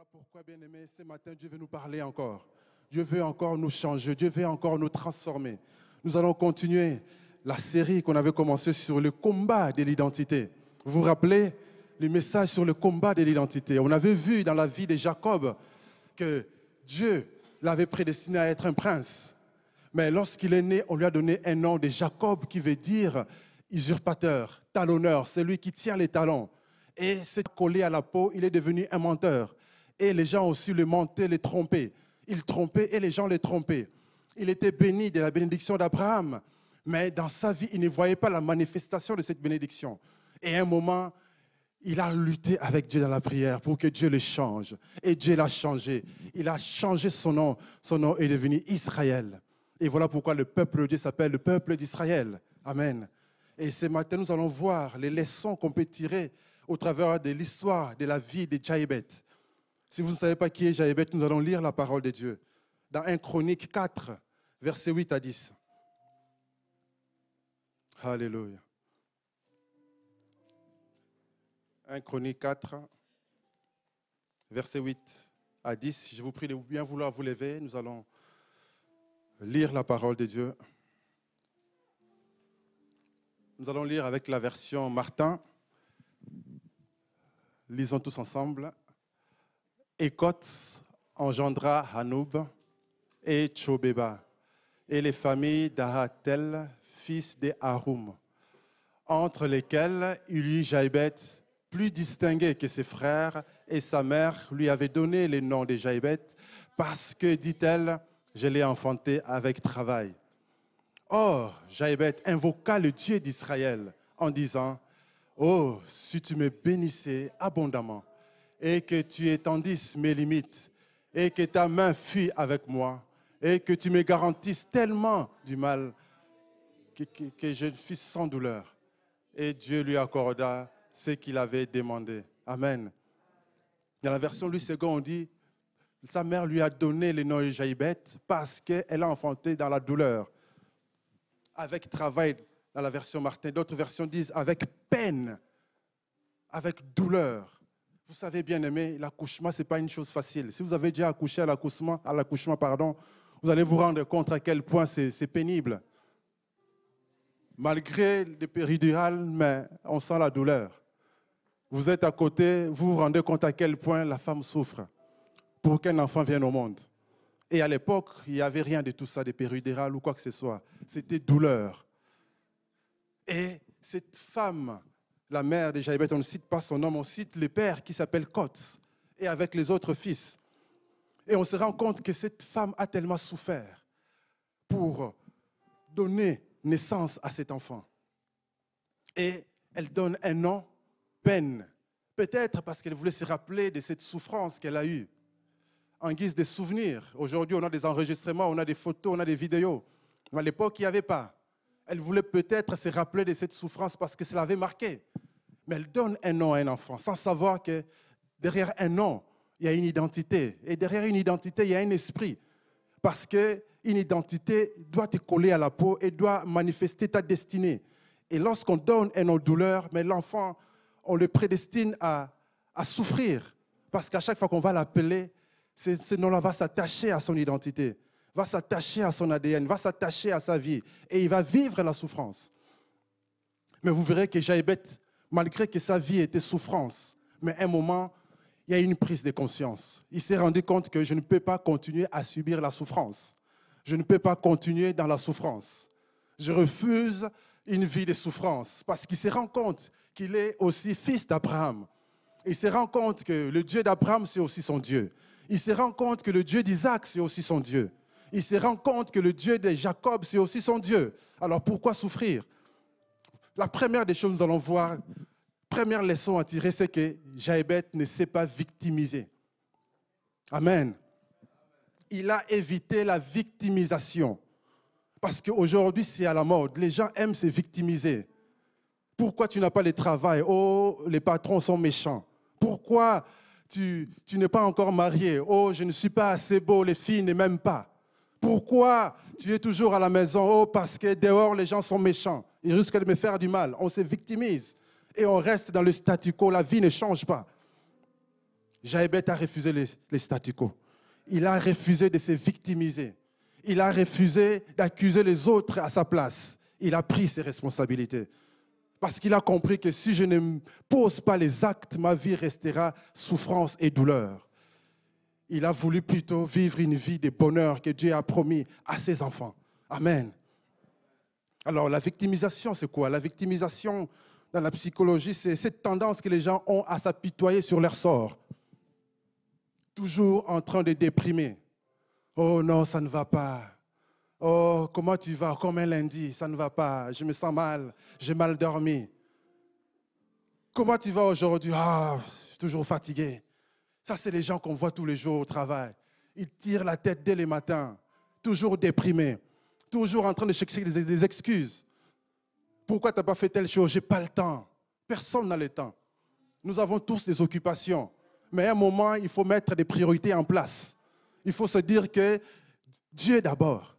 Voilà pourquoi, bien-aimés, ce matin, Dieu veut nous parler encore. Dieu veut encore nous changer. Dieu veut encore nous transformer. Nous allons continuer la série qu'on avait commencée sur le combat de l'identité. Vous vous rappelez le message sur le combat de l'identité? On avait vu dans la vie de Jacob que Dieu l'avait prédestiné à être un prince. Mais lorsqu'il est né, on lui a donné un nom de Jacob qui veut dire usurpateur, talonneur, celui qui tient les talons. Et c'est collé à la peau, il est devenu un menteur. Et les gens aussi le mentaient, les trompaient. Il trompait et les gens les trompaient. Il était béni de la bénédiction d'Abraham, mais dans sa vie, il ne voyait pas la manifestation de cette bénédiction. Et à un moment, il a lutté avec Dieu dans la prière pour que Dieu le change. Et Dieu l'a changé. Il a changé son nom. Son nom est devenu Israël. Et voilà pourquoi le peuple de Dieu s'appelle le peuple d'Israël. Amen. Et ce matin, nous allons voir les leçons qu'on peut tirer au travers de l'histoire de la vie de Jaïbet. Si vous ne savez pas qui est Jaïbet, nous allons lire la parole de Dieu. Dans 1 Chronique 4, versets 8 à 10. Alléluia. 1 Chronique 4, versets 8 à 10. Je vous prie de bien vouloir vous lever. Nous allons lire la parole de Dieu. Nous allons lire avec la version Martin. Lisons tous ensemble. Écote engendra Hanoub et Tchobeba, et les familles d'Ahatel, fils d'Arum, entre lesquels il y eut Jaïbet, plus distingué que ses frères, et sa mère lui avait donné le nom de Jaïbet, parce que, dit-elle, je l'ai enfanté avec travail. Or, Jaïbet invoqua le Dieu d'Israël en disant, « Oh, si tu me bénissais abondamment, et que tu étendisses mes limites, et que ta main fût avec moi, et que tu me garantisses tellement du mal que je fus sans douleur. » Et Dieu lui accorda ce qu'il avait demandé. Amen. Dans la version Louis II, on dit, sa mère lui a donné le nom de Jaïbet parce qu'elle a enfanté dans la douleur. Avec travail, dans la version Martin. D'autres versions disent avec peine, avec douleur. Vous savez, bien aimé, l'accouchement, ce n'est pas une chose facile. Si vous avez déjà accouché à l'accouchement, vous allez vous rendre compte à quel point c'est pénible. Malgré le péridural, mais on sent la douleur. Vous êtes à côté, vous vous rendez compte à quel point la femme souffre pour qu'un enfant vienne au monde. Et à l'époque, il n'y avait rien de tout ça, de péridural ou quoi que ce soit. C'était douleur. Et cette femme, la mère de Jaïbet, on ne cite pas son nom, on cite le père qui s'appelle Kotz, et avec les autres fils. Et on se rend compte que cette femme a tellement souffert pour donner naissance à cet enfant. Et elle donne un nom, peine. Peut-être parce qu'elle voulait se rappeler de cette souffrance qu'elle a eue. En guise de souvenir. Aujourd'hui, on a des enregistrements, on a des photos, on a des vidéos. Mais à l'époque, il n'y avait pas. Elle voulait peut-être se rappeler de cette souffrance parce que ça l'avait marqué. Mais elle donne un nom à un enfant sans savoir que derrière un nom, il y a une identité. Et derrière une identité, il y a un esprit. Parce qu'une identité doit te coller à la peau et doit manifester ta destinée. Et lorsqu'on donne un nom de douleur, mais l'enfant, on le prédestine à souffrir. Parce qu'à chaque fois qu'on va l'appeler, ce nom-là va s'attacher à son identité, va s'attacher à son ADN, va s'attacher à sa vie. Et il va vivre la souffrance. Mais vous verrez que Jaïbet, malgré que sa vie était souffrance, mais à un moment, il y a eu une prise de conscience. Il s'est rendu compte que je ne peux pas continuer à subir la souffrance. Je ne peux pas continuer dans la souffrance. Je refuse une vie de souffrance parce qu'il se rend compte qu'il est aussi fils d'Abraham. Il se rend compte que le Dieu d'Abraham, c'est aussi son Dieu. Il se rend compte que le Dieu d'Isaac, c'est aussi son Dieu. Il se rend compte que le Dieu de Jacob, c'est aussi son Dieu. Alors pourquoi souffrir? La première des choses que nous allons voir, première leçon à tirer, c'est que Jaïbet ne s'est pas victimisé. Amen. Il a évité la victimisation. Parce qu'aujourd'hui, c'est à la mode. Les gens aiment se victimiser. Pourquoi tu n'as pas de travail? Oh, les patrons sont méchants. Pourquoi tu n'es pas encore marié? Oh, je ne suis pas assez beau, les filles ne m'aiment pas. Pourquoi tu es toujours à la maison? Oh, parce que dehors, les gens sont méchants. Ils risquent de me faire du mal. On se victimise et on reste dans le statu quo. La vie ne change pas. Jaébet a refusé les statu quo. Il a refusé de se victimiser. Il a refusé d'accuser les autres à sa place. Il a pris ses responsabilités. Parce qu'il a compris que si je ne pose pas les actes, ma vie restera souffrance et douleur. Il a voulu plutôt vivre une vie de bonheur que Dieu a promis à ses enfants. Amen. Alors, la victimisation, c'est quoi? La victimisation, dans la psychologie, c'est cette tendance que les gens ont à s'apitoyer sur leur sort. Toujours en train de déprimer. Oh non, ça ne va pas. Oh, comment tu vas? Comme un lundi, ça ne va pas. Je me sens mal, j'ai mal dormi. Comment tu vas aujourd'hui? Ah, je suis toujours fatigué. Ça, c'est les gens qu'on voit tous les jours au travail. Ils tirent la tête dès le matin, toujours déprimés, toujours en train de chercher des excuses. Pourquoi tu n'as pas fait telle chose? Je n'ai pas le temps. Personne n'a le temps. Nous avons tous des occupations. Mais à un moment, il faut mettre des priorités en place. Il faut se dire que Dieu d'abord.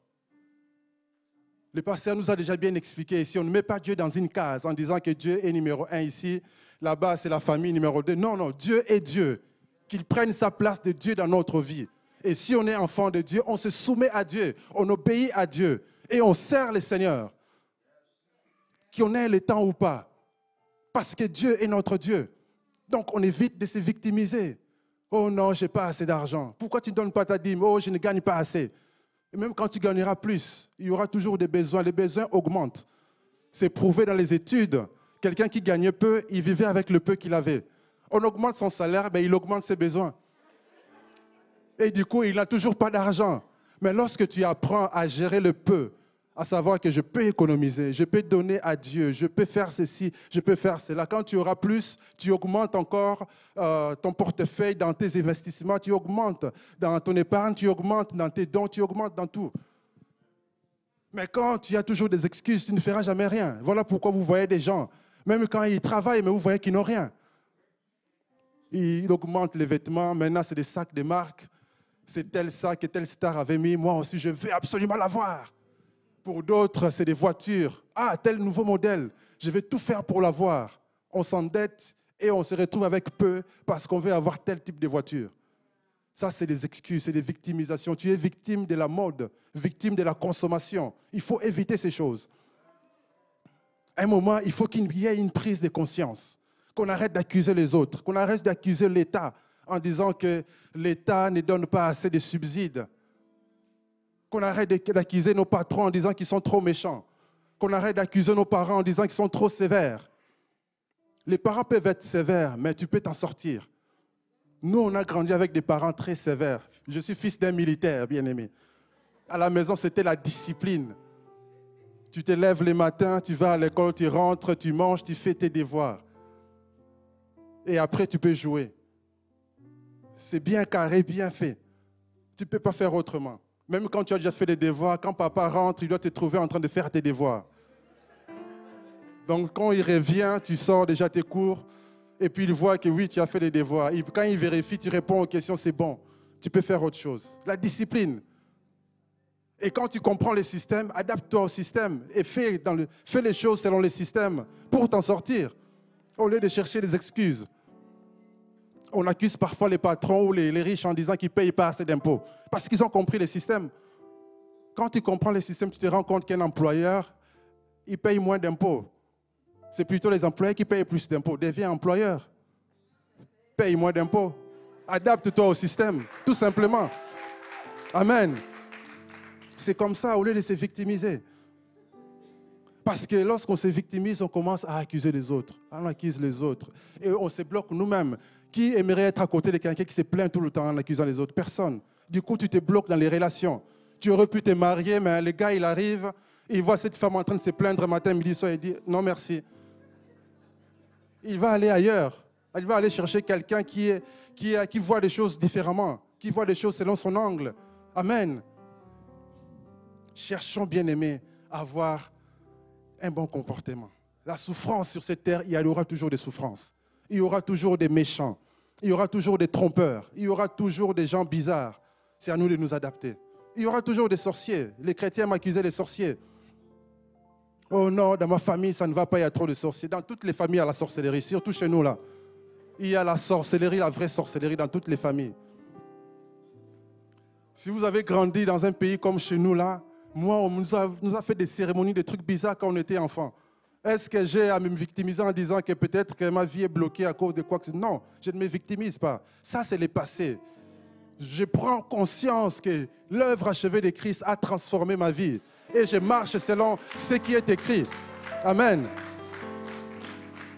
Le pasteur nous a déjà bien expliqué, si on ne met pas Dieu dans une case en disant que Dieu est numéro 1 ici, là-bas c'est la famille numéro 2. Non, non, Dieu est Dieu. Qu'il prenne sa place de Dieu dans notre vie. Et si on est enfant de Dieu, on se soumet à Dieu, on obéit à Dieu et on sert le Seigneur. Qu'on ait le temps ou pas. Parce que Dieu est notre Dieu. Donc on évite de se victimiser. Oh non, je n'ai pas assez d'argent. Pourquoi tu ne donnes pas ta dîme? Oh, je ne gagne pas assez. Et même quand tu gagneras plus, il y aura toujours des besoins. Les besoins augmentent. C'est prouvé dans les études. Quelqu'un qui gagnait peu, il vivait avec le peu qu'il avait. On augmente son salaire, ben il augmente ses besoins. Et du coup, il n'a toujours pas d'argent. Mais lorsque tu apprends à gérer le peu, à savoir que je peux économiser, je peux donner à Dieu, je peux faire ceci, je peux faire cela. Quand tu auras plus, tu augmentes encore ton portefeuille dans tes investissements, tu augmentes dans ton épargne, tu augmentes dans tes dons, tu augmentes dans tout. Mais quand tu as toujours des excuses, tu ne feras jamais rien. Voilà pourquoi vous voyez des gens, même quand ils travaillent, mais vous voyez qu'ils n'ont rien. Ils augmentent les vêtements, maintenant c'est des sacs de marque. C'est tel sac que tel star avait mis, moi aussi je veux absolument l'avoir. Pour d'autres, c'est des voitures. Ah, tel nouveau modèle, je vais tout faire pour l'avoir. On s'endette et on se retrouve avec peu parce qu'on veut avoir tel type de voiture. Ça, c'est des excuses, c'est des victimisations. Tu es victime de la mode, victime de la consommation. Il faut éviter ces choses. À un moment, il faut qu'il y ait une prise de conscience, qu'on arrête d'accuser les autres, qu'on arrête d'accuser l'État en disant que l'État ne donne pas assez de subsides, qu'on arrête d'accuser nos patrons en disant qu'ils sont trop méchants, qu'on arrête d'accuser nos parents en disant qu'ils sont trop sévères. Les parents peuvent être sévères, mais tu peux t'en sortir. Nous, on a grandi avec des parents très sévères. Je suis fils d'un militaire, bien-aimé. À la maison, c'était la discipline. Tu te lèves le matin, tu vas à l'école, tu rentres, tu manges, tu fais tes devoirs. Et après, tu peux jouer. C'est bien carré, bien fait. Tu ne peux pas faire autrement. Même quand tu as déjà fait des devoirs, quand papa rentre, il doit te trouver en train de faire tes devoirs. Donc, quand il revient, tu sors déjà tes cours, et puis il voit que oui, tu as fait les devoirs. Quand il vérifie, tu réponds aux questions, c'est bon. Tu peux faire autre chose. La discipline. Et quand tu comprends le système, adapte-toi au système et fais les choses selon le système pour t'en sortir, au lieu de chercher des excuses. On accuse parfois les patrons ou les riches en disant qu'ils ne payent pas assez d'impôts parce qu'ils ont compris le système. Quand tu comprends le système, tu te rends compte qu'un employeur, il paye moins d'impôts. C'est plutôt les employés qui payent plus d'impôts. Deviens employeur. Paye moins d'impôts. Adapte-toi au système, tout simplement. Amen. C'est comme ça, au lieu de se victimiser. Parce que lorsqu'on se victimise, on commence à accuser les autres. On accuse les autres. Et on se bloque nous-mêmes. Qui aimerait être à côté de quelqu'un qui se plaint tout le temps en accusant les autres? Personne. Du coup, tu te bloques dans les relations. Tu aurais pu te marier, mais le gars, il arrive, il voit cette femme en train de se plaindre matin, midi, soir, il dit non merci. Il va aller ailleurs. Il va aller chercher quelqu'un qui voit les choses différemment, qui voit les choses selon son angle. Amen. Cherchons, bien-aimés, à avoir un bon comportement. La souffrance sur cette terre, il y aura toujours des souffrances. Il y aura toujours des méchants. Il y aura toujours des trompeurs. Il y aura toujours des gens bizarres. C'est à nous de nous adapter. Il y aura toujours des sorciers. Les chrétiens m'accusaient des sorciers. Oh non, dans ma famille, ça ne va pas, il y a trop de sorciers. Dans toutes les familles, il y a la sorcellerie, surtout chez nous là. Il y a la sorcellerie, la vraie sorcellerie dans toutes les familles. Si vous avez grandi dans un pays comme chez nous, là, moi, on nous a fait des cérémonies, des trucs bizarres quand on était enfant. Est-ce que j'ai à me victimiser en disant que peut-être que ma vie est bloquée à cause de quoi que ce soit? Non, je ne me victimise pas. Ça, c'est le passé. Je prends conscience que l'œuvre achevée de Christ a transformé ma vie. Et je marche selon ce qui est écrit. Amen.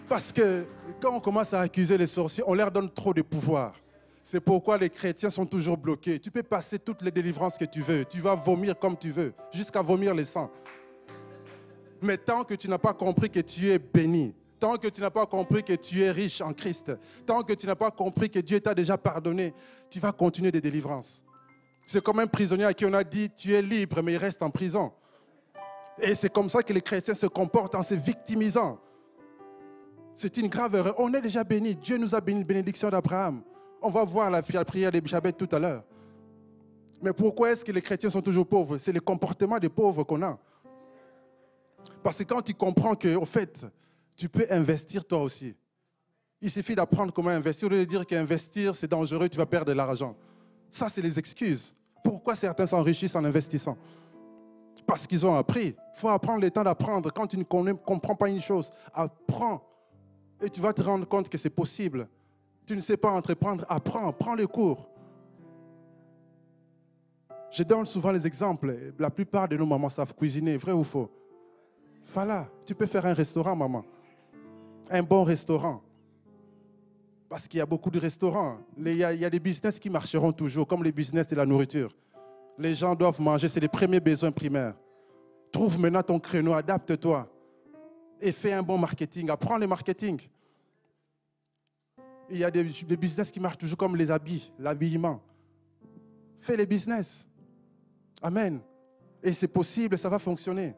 Parce que quand on commence à accuser les sorciers, on leur donne trop de pouvoir. C'est pourquoi les chrétiens sont toujours bloqués. Tu peux passer toutes les délivrances que tu veux. Tu vas vomir comme tu veux, jusqu'à vomir le sang. Mais tant que tu n'as pas compris que tu es béni, tant que tu n'as pas compris que tu es riche en Christ, tant que tu n'as pas compris que Dieu t'a déjà pardonné, tu vas continuer des délivrances. C'est comme un prisonnier à qui on a dit « tu es libre », mais il reste en prison. Et c'est comme ça que les chrétiens se comportent en se victimisant. C'est une grave erreur. On est déjà béni. Dieu nous a béni, une bénédiction d'Abraham. On va voir la prière d'Élisabeth tout à l'heure. Mais pourquoi est-ce que les chrétiens sont toujours pauvres? C'est le comportement des pauvres qu'on a. Parce que quand tu comprends qu'au fait, tu peux investir toi aussi. Il suffit d'apprendre comment investir. Au lieu de dire qu'investir, c'est dangereux, tu vas perdre de l'argent. Ça, c'est les excuses. Pourquoi certains s'enrichissent en investissant? Parce qu'ils ont appris. Il faut apprendre le temps d'apprendre. Quand tu ne comprends pas une chose, apprends. Et tu vas te rendre compte que c'est possible. Tu ne sais pas entreprendre, apprends, prends les cours. Je donne souvent les exemples. La plupart de nos mamans savent cuisiner, vrai ou faux? Voilà, tu peux faire un restaurant, maman. Un bon restaurant. Parce qu'il y a beaucoup de restaurants. Il y a des business qui marcheront toujours, comme les business de la nourriture. Les gens doivent manger, c'est les premiers besoins primaires. Trouve maintenant ton créneau, adapte-toi. Et fais un bon marketing, apprends le marketing. Il y a des business qui marchent toujours comme les habits, l'habillement. Fais les business. Amen. Et c'est possible, ça va fonctionner.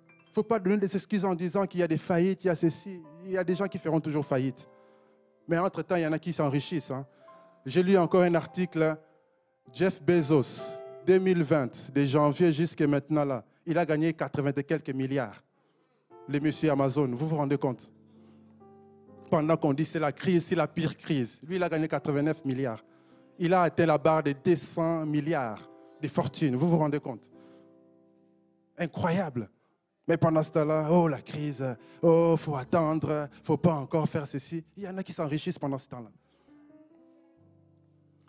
Il ne faut pas donner des excuses en disant qu'il y a des faillites, il y a ceci. Il y a des gens qui feront toujours faillite. Mais entre-temps, il y en a qui s'enrichissent. Hein. J'ai lu encore un article, Jeff Bezos, 2020, de janvier jusqu'à maintenant, là, il a gagné 80 et quelques milliards. Le monsieur Amazon, vous vous rendez compte? Pendant qu'on dit c'est la crise, c'est la pire crise. Lui, il a gagné 89 milliards. Il a atteint la barre de 200 milliards de fortune. Vous vous rendez compte? Incroyable. Mais pendant ce temps-là, oh la crise, oh, il faut attendre, il ne faut pas encore faire ceci. Il y en a qui s'enrichissent pendant ce temps-là.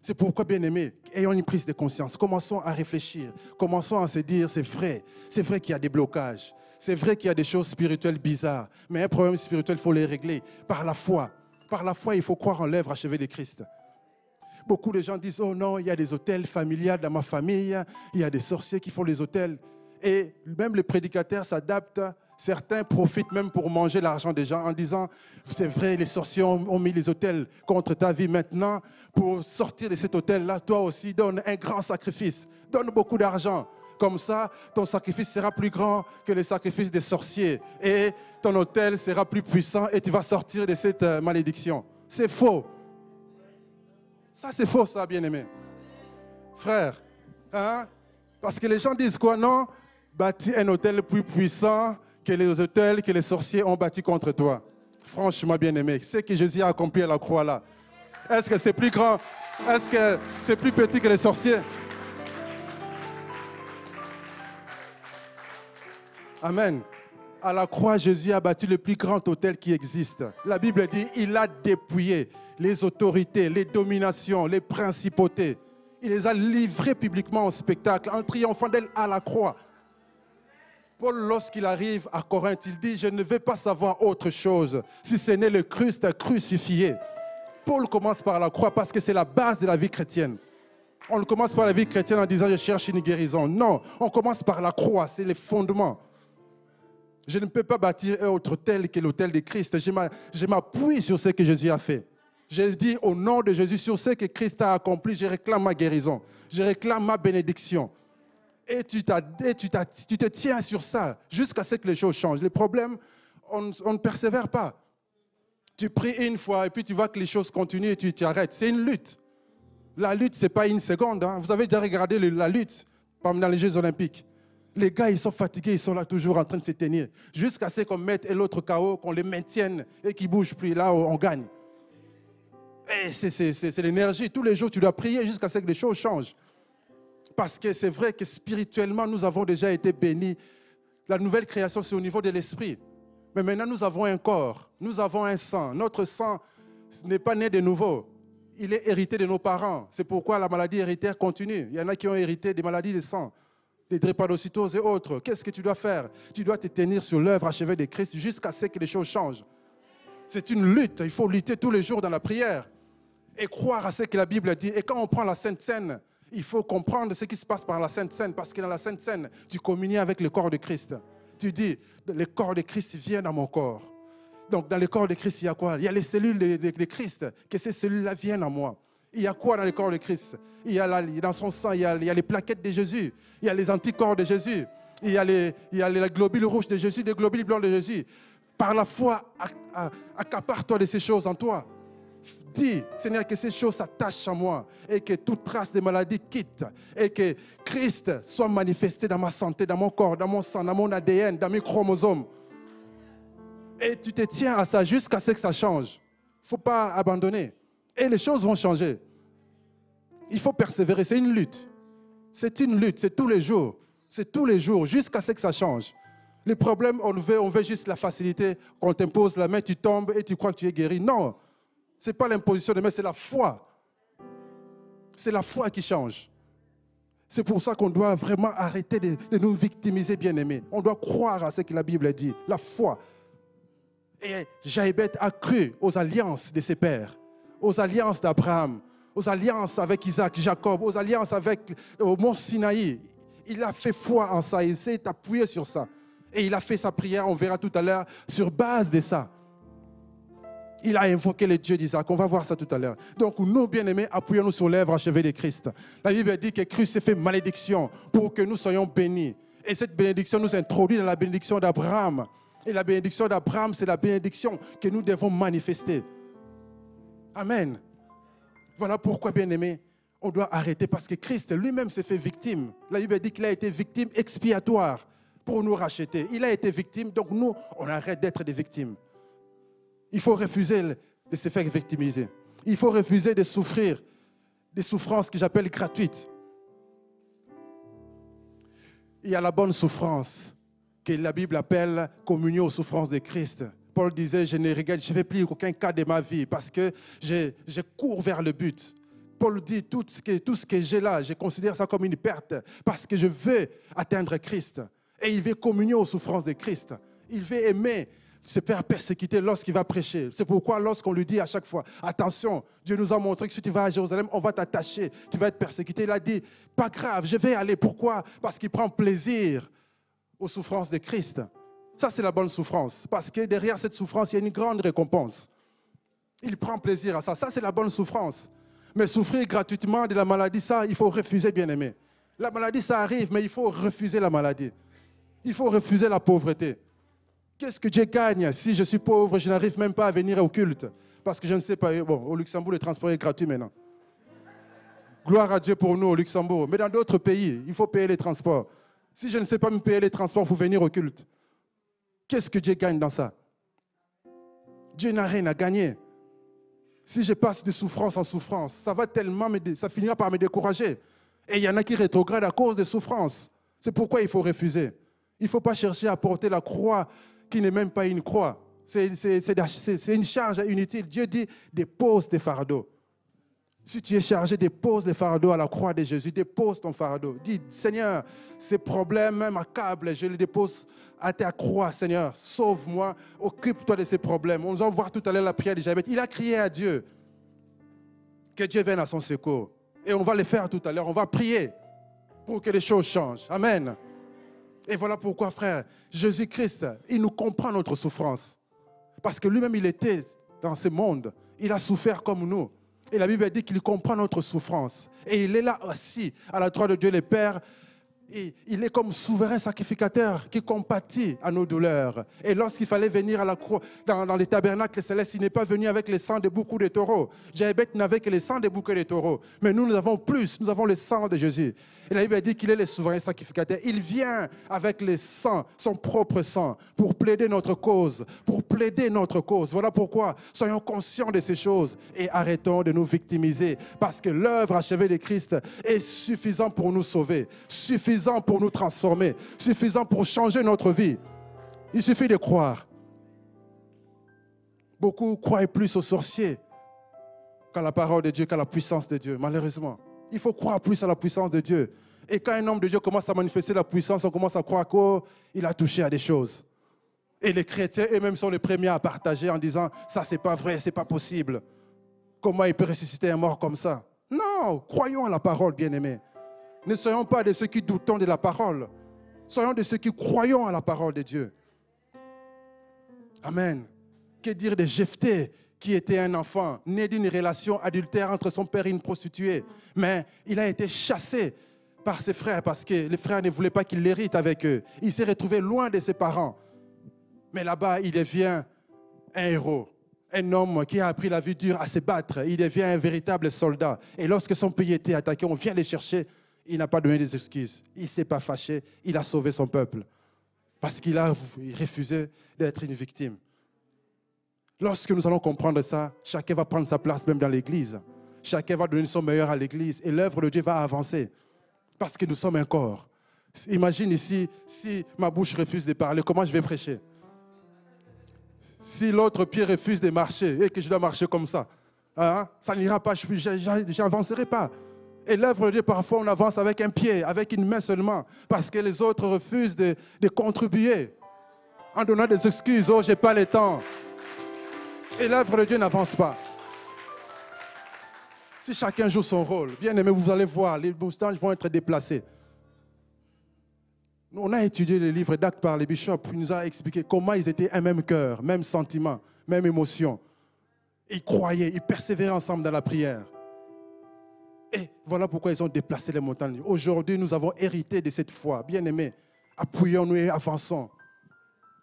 C'est pourquoi, bien-aimés, ayons une prise de conscience. Commençons à réfléchir. Commençons à se dire, c'est vrai qu'il y a des blocages. C'est vrai qu'il y a des choses spirituelles bizarres. Mais un problème spirituel, il faut les régler par la foi. Par la foi, il faut croire en l'œuvre achevée de Christ. Beaucoup de gens disent, oh non, il y a des hôtels familiales dans ma famille. Il y a des sorciers qui font les hôtels. Et même les prédicateurs s'adaptent. Certains profitent même pour manger l'argent des gens en disant, c'est vrai, les sorciers ont mis les hôtels contre ta vie maintenant. Pour sortir de cet hôtel-là, toi aussi, donne un grand sacrifice. Donne beaucoup d'argent. Comme ça, ton sacrifice sera plus grand que le sacrifice des sorciers. Et ton hôtel sera plus puissant et tu vas sortir de cette malédiction. C'est faux. Ça, c'est faux, ça, bien-aimé. Frère, hein? Parce que les gens disent quoi? Non, bâtis un hôtel plus puissant que les hôtels que les sorciers ont bâtis contre toi. Franchement, bien-aimé, ce que Jésus a accompli à la croix là, est-ce que c'est plus grand? Est-ce que c'est plus petit que les sorciers? Amen. À la croix, Jésus a bâti le plus grand hôtel qui existe. La Bible dit, il a dépouillé les autorités, les dominations, les principautés. Il les a livrées publiquement au spectacle en triomphant d'elle à la croix. Paul, lorsqu'il arrive à Corinthe, il dit, je ne veux pas savoir autre chose, si ce n'est le Christ crucifié. Paul commence par la croix parce que c'est la base de la vie chrétienne. On ne commence pas la vie chrétienne en disant, je cherche une guérison. Non, on commence par la croix, c'est les fondements. Je ne peux pas bâtir un autre hôtel que l'hôtel de Christ. Je m'appuie sur ce que Jésus a fait. Je dis au nom de Jésus, sur ce que Christ a accompli, je réclame ma guérison. Je réclame ma bénédiction. Et tu te tiens sur ça jusqu'à ce que les choses changent. Le problème, on ne persévère pas. Tu pries une fois et puis tu vois que les choses continuent et tu t'arrêtes. C'est une lutte. La lutte, ce n'est pas une seconde. Hein. Vous avez déjà regardé la lutte dans les Jeux Olympiques. Les gars, ils sont fatigués, ils sont là toujours en train de se tenir. Jusqu'à ce qu'on mette l'autre KO, qu'on les maintienne et qu'ils ne bougent plus. Là, on gagne. Et c'est l'énergie. Tous les jours, tu dois prier jusqu'à ce que les choses changent. Parce que c'est vrai que spirituellement, nous avons déjà été bénis. La nouvelle création, c'est au niveau de l'esprit. Mais maintenant, nous avons un corps, nous avons un sang. Notre sang n'est pas né de nouveau. Il est hérité de nos parents. C'est pourquoi la maladie héréditaire continue. Il y en a qui ont hérité des maladies de sang, des drépanocytoses et autres. Qu'est-ce que tu dois faire? Tu dois te tenir sur l'œuvre achevée de Christ jusqu'à ce que les choses changent. C'est une lutte. Il faut lutter tous les jours dans la prière et croire à ce que la Bible dit. Et quand on prend la Sainte Seine, il faut comprendre ce qui se passe par la Sainte Seine, parce que dans la Sainte Seine, tu communies avec le corps de Christ. Tu dis, le corps de Christ vient dans mon corps. Donc, dans le corps de Christ, il y a quoi? Il y a les cellules de Christ, que ces cellules-là viennent en moi. Il y a quoi dans le corps de Christ? Il y a dans son sang, il y a les plaquettes de Jésus, il y a les anticorps de Jésus, il y a les globules rouges de Jésus, les globules blancs de Jésus. Par la foi, accapare-toi de ces choses en toi. Dis, Seigneur, que ces choses s'attachent à moi et que toute trace de maladie quitte et que Christ soit manifesté dans ma santé, dans mon corps, dans mon sang, dans mon ADN, dans mes chromosomes. Et tu te tiens à ça jusqu'à ce que ça change. Il ne faut pas abandonner. Et les choses vont changer. Il faut persévérer. C'est une lutte. C'est une lutte. C'est tous les jours. C'est tous les jours jusqu'à ce que ça change. Les problèmes, on veut juste la facilité. Qu'on t'impose la main, tu tombes et tu crois que tu es guéri. Non. Ce n'est pas l'imposition de main, c'est la foi. C'est la foi qui change. C'est pour ça qu'on doit vraiment arrêter de nous victimiser, bien-aimés. On doit croire à ce que la Bible dit. La foi. Et Jaébeth a cru aux alliances de ses pères, aux alliances d'Abraham, aux alliances avec Isaac, Jacob, aux alliances avec au mont Sinaï. Il a fait foi en ça, il s'est appuyé sur ça. Et il a fait sa prière, on verra tout à l'heure, sur base de ça. Il a invoqué le Dieu d'Isaac, on va voir ça tout à l'heure. Donc nous, bien-aimés, appuyons-nous sur l'œuvre achevée de Christ. La Bible dit que Christ s'est fait malédiction pour que nous soyons bénis. Et cette bénédiction nous introduit dans la bénédiction d'Abraham. Et la bénédiction d'Abraham, c'est la bénédiction que nous devons manifester. Amen. Voilà pourquoi, bien-aimés, on doit arrêter parce que Christ lui-même s'est fait victime. La Bible dit qu'il a été victime expiatoire pour nous racheter. Il a été victime, donc nous, on arrête d'être des victimes. Il faut refuser de se faire victimiser. Il faut refuser de souffrir des souffrances que j'appelle gratuites. Il y a la bonne souffrance que la Bible appelle communion aux souffrances de Christ. Paul disait, je ne fais plus aucun cas de ma vie parce que je cours vers le but. Paul dit, tout ce que j'ai là, je considère ça comme une perte parce que je veux atteindre Christ. Et il veut communier aux souffrances de Christ. Il veut aimer se faire persécuter lorsqu'il va prêcher. C'est pourquoi lorsqu'on lui dit à chaque fois, attention, Dieu nous a montré que si tu vas à Jérusalem, on va t'attacher, tu vas être persécuté. Il a dit, pas grave, je vais aller. Pourquoi? Parce qu'il prend plaisir aux souffrances de Christ. Ça, c'est la bonne souffrance. Parce que derrière cette souffrance, il y a une grande récompense. Il prend plaisir à ça. Ça, c'est la bonne souffrance. Mais souffrir gratuitement de la maladie, ça, il faut refuser, bien-aimé. La maladie, ça arrive, mais il faut refuser la maladie. Il faut refuser la pauvreté. Qu'est-ce que Dieu gagne si je suis pauvre, je n'arrive même pas à venir au culte? Parce que je ne sais pas, bon, au Luxembourg, le transport est gratuit maintenant. Gloire à Dieu pour nous au Luxembourg. Mais dans d'autres pays, il faut payer les transports. Si je ne sais pas me payer les transports pour venir au culte, qu'est-ce que Dieu gagne dans ça? Dieu n'a rien à gagner. Si je passe de souffrance en souffrance, ça finira par me décourager. Et il y en a qui rétrogradent à cause des souffrances. C'est pourquoi il faut refuser. Il ne faut pas chercher à porter la croix qui n'est même pas une croix. C'est une charge inutile. Dieu dit, dépose tes fardeaux. Si tu es chargé, dépose les fardeaux à la croix de Jésus. Dépose ton fardeau. Dis, Seigneur, ces problèmes m'accablent. Je les dépose à ta croix, Seigneur. Sauve-moi. Occupe-toi de ces problèmes. On va voir tout à l'heure la prière de Jaébeth. Il a crié à Dieu. Que Dieu vienne à son secours. Et on va le faire tout à l'heure. On va prier pour que les choses changent. Amen. Et voilà pourquoi, frère, Jésus-Christ, il nous comprend notre souffrance. Parce que lui-même, il était dans ce monde. Il a souffert comme nous. Et la Bible dit qu'il comprend notre souffrance. Et il est là assis à la droite de Dieu le Père. il est comme souverain sacrificateur qui compatit à nos douleurs. Et lorsqu'il fallait venir à la croix, dans les tabernacles célestes, il n'est pas venu avec le sang des boucs ou des taureaux. Jaébet n'avait que le sang des boucs et des taureaux. Mais nous avons plus, nous avons le sang de Jésus. Et la Bible dit qu'il est le souverain sacrificateur. Il vient avec le sang, son propre sang, pour plaider notre cause, pour plaider notre cause. Voilà pourquoi soyons conscients de ces choses et arrêtons de nous victimiser, parce que l'œuvre achevée de Christ est suffisante pour nous sauver, suffisant pour nous transformer, suffisant pour changer notre vie. Il suffit de croire. Beaucoup croient plus aux sorciers qu'à la parole de Dieu, qu'à la puissance de Dieu, malheureusement. Il faut croire plus à la puissance de Dieu. Et quand un homme de Dieu commence à manifester la puissance, on commence à croire qu'il a touché à des choses. Et les chrétiens eux-mêmes sont les premiers à partager en disant « ça, c'est pas vrai, c'est pas possible. Comment il peut ressusciter un mort comme ça ?» Non, croyons à la parole, bien-aimés. Ne soyons pas de ceux qui doutons de la parole. Soyons de ceux qui croyons à la parole de Dieu. Amen. Que dire de Jephthé, qui était un enfant né d'une relation adultère entre son père et une prostituée. Mais il a été chassé par ses frères parce que les frères ne voulaient pas qu'il l'hérite avec eux. Il s'est retrouvé loin de ses parents. Mais là-bas, il devient un héros. Un homme qui a appris la vie dure à se battre. Il devient un véritable soldat. Et lorsque son pays était attaqué, on vient le chercher. Il n'a pas donné des excuses. Il ne s'est pas fâché. Il a sauvé son peuple. Parce qu'il a refusé d'être une victime. Lorsque nous allons comprendre ça, chacun va prendre sa place même dans l'église. Chacun va donner son meilleur à l'église. Et l'œuvre de Dieu va avancer. Parce que nous sommes un corps. Imagine ici, si ma bouche refuse de parler, comment je vais prêcher? Si l'autre pied refuse de marcher et que je dois marcher comme ça, hein, ça n'ira pas, je n'avancerai pas. Et l'œuvre de Dieu, parfois, on avance avec un pied, avec une main seulement, parce que les autres refusent de contribuer en donnant des excuses. Oh, je n'ai pas le temps. Et l'œuvre de Dieu n'avance pas. Si chacun joue son rôle, bien aimé, vous allez voir, les moustaches vont être déplacés. On a étudié les livres d'Actes par les bishops. Il nous a expliqué comment ils étaient un même cœur, même sentiment, même émotion. Ils croyaient, ils persévéraient ensemble dans la prière. Et voilà pourquoi ils ont déplacé les montagnes. Aujourd'hui, nous avons hérité de cette foi. Bien-aimés, appuyons-nous et avançons.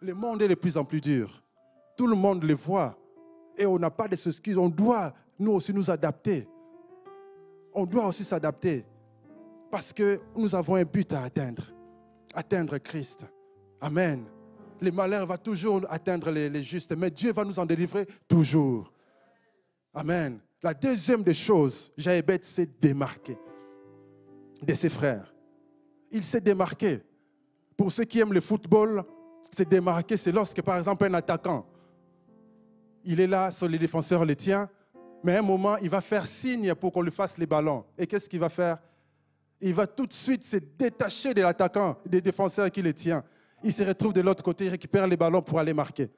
Le monde est de plus en plus dur. Tout le monde le voit. Et on n'a pas d'excuses. On doit, nous aussi, nous adapter. On doit aussi s'adapter. Parce que nous avons un but à atteindre. Atteindre Christ. Amen. Le malheur va toujours atteindre les justes, mais Dieu va nous en délivrer toujours. Amen. La deuxième des choses, Jaébet s'est démarqué de ses frères. Il s'est démarqué. Pour ceux qui aiment le football, se démarquer, c'est lorsque, par exemple, un attaquant, il est là, sur les défenseurs le tient, mais à un moment, il va faire signe pour qu'on lui fasse les ballons. Et qu'est-ce qu'il va faire? Il va tout de suite se détacher de l'attaquant, des défenseurs qui le tient. Il se retrouve de l'autre côté, il récupère les ballons pour aller marquer.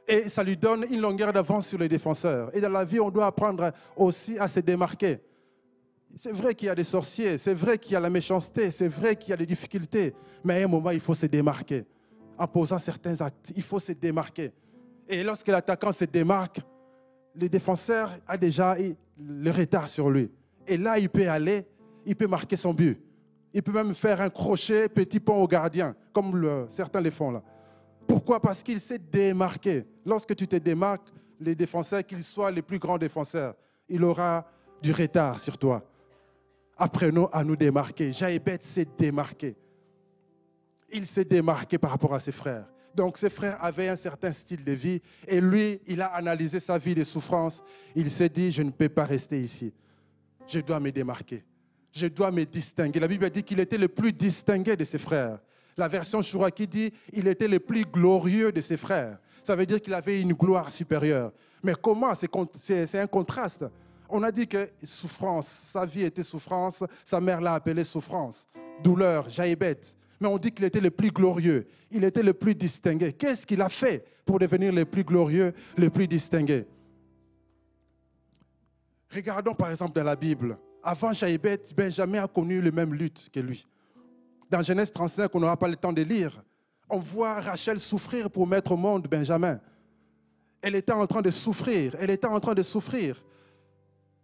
Et ça lui donne une longueur d'avance sur les défenseurs. Et dans la vie, on doit apprendre aussi à se démarquer. C'est vrai qu'il y a des sorciers, c'est vrai qu'il y a la méchanceté, c'est vrai qu'il y a des difficultés. Mais à un moment, il faut se démarquer. En posant certains actes, il faut se démarquer. Et lorsque l'attaquant se démarque, le défenseur a déjà le retard sur lui. Et là, il peut aller, il peut marquer son but. Il peut même faire un crochet, petit pont au gardien, comme certains le font là. Pourquoi? Parce qu'il s'est démarqué. Lorsque tu te démarques, les défenseurs, qu'ils soient les plus grands défenseurs, il aura du retard sur toi. Apprenons à nous démarquer. Jaébet s'est démarqué. Il s'est démarqué par rapport à ses frères. Donc ses frères avaient un certain style de vie et lui, il a analysé sa vie de souffrance. Il s'est dit, je ne peux pas rester ici. Je dois me démarquer. Je dois me distinguer. La Bible dit qu'il était le plus distingué de ses frères. La version Chouraki dit qu'il était le plus glorieux de ses frères. Ça veut dire qu'il avait une gloire supérieure. Mais comment? C'est un contraste. On a dit que souffrance, sa vie était souffrance, sa mère l'a appelé souffrance. Douleur, Jaébet. Mais on dit qu'il était le plus glorieux. Il était le plus distingué. Qu'est-ce qu'il a fait pour devenir le plus glorieux, le plus distingué? Regardons par exemple dans la Bible. Avant Jaébet, Benjamin a connu le même lutte que lui. Dans Genèse 35, on n'aura pas le temps de lire, on voit Rachel souffrir pour mettre au monde Benjamin. Elle était en train de souffrir, elle était en train de souffrir.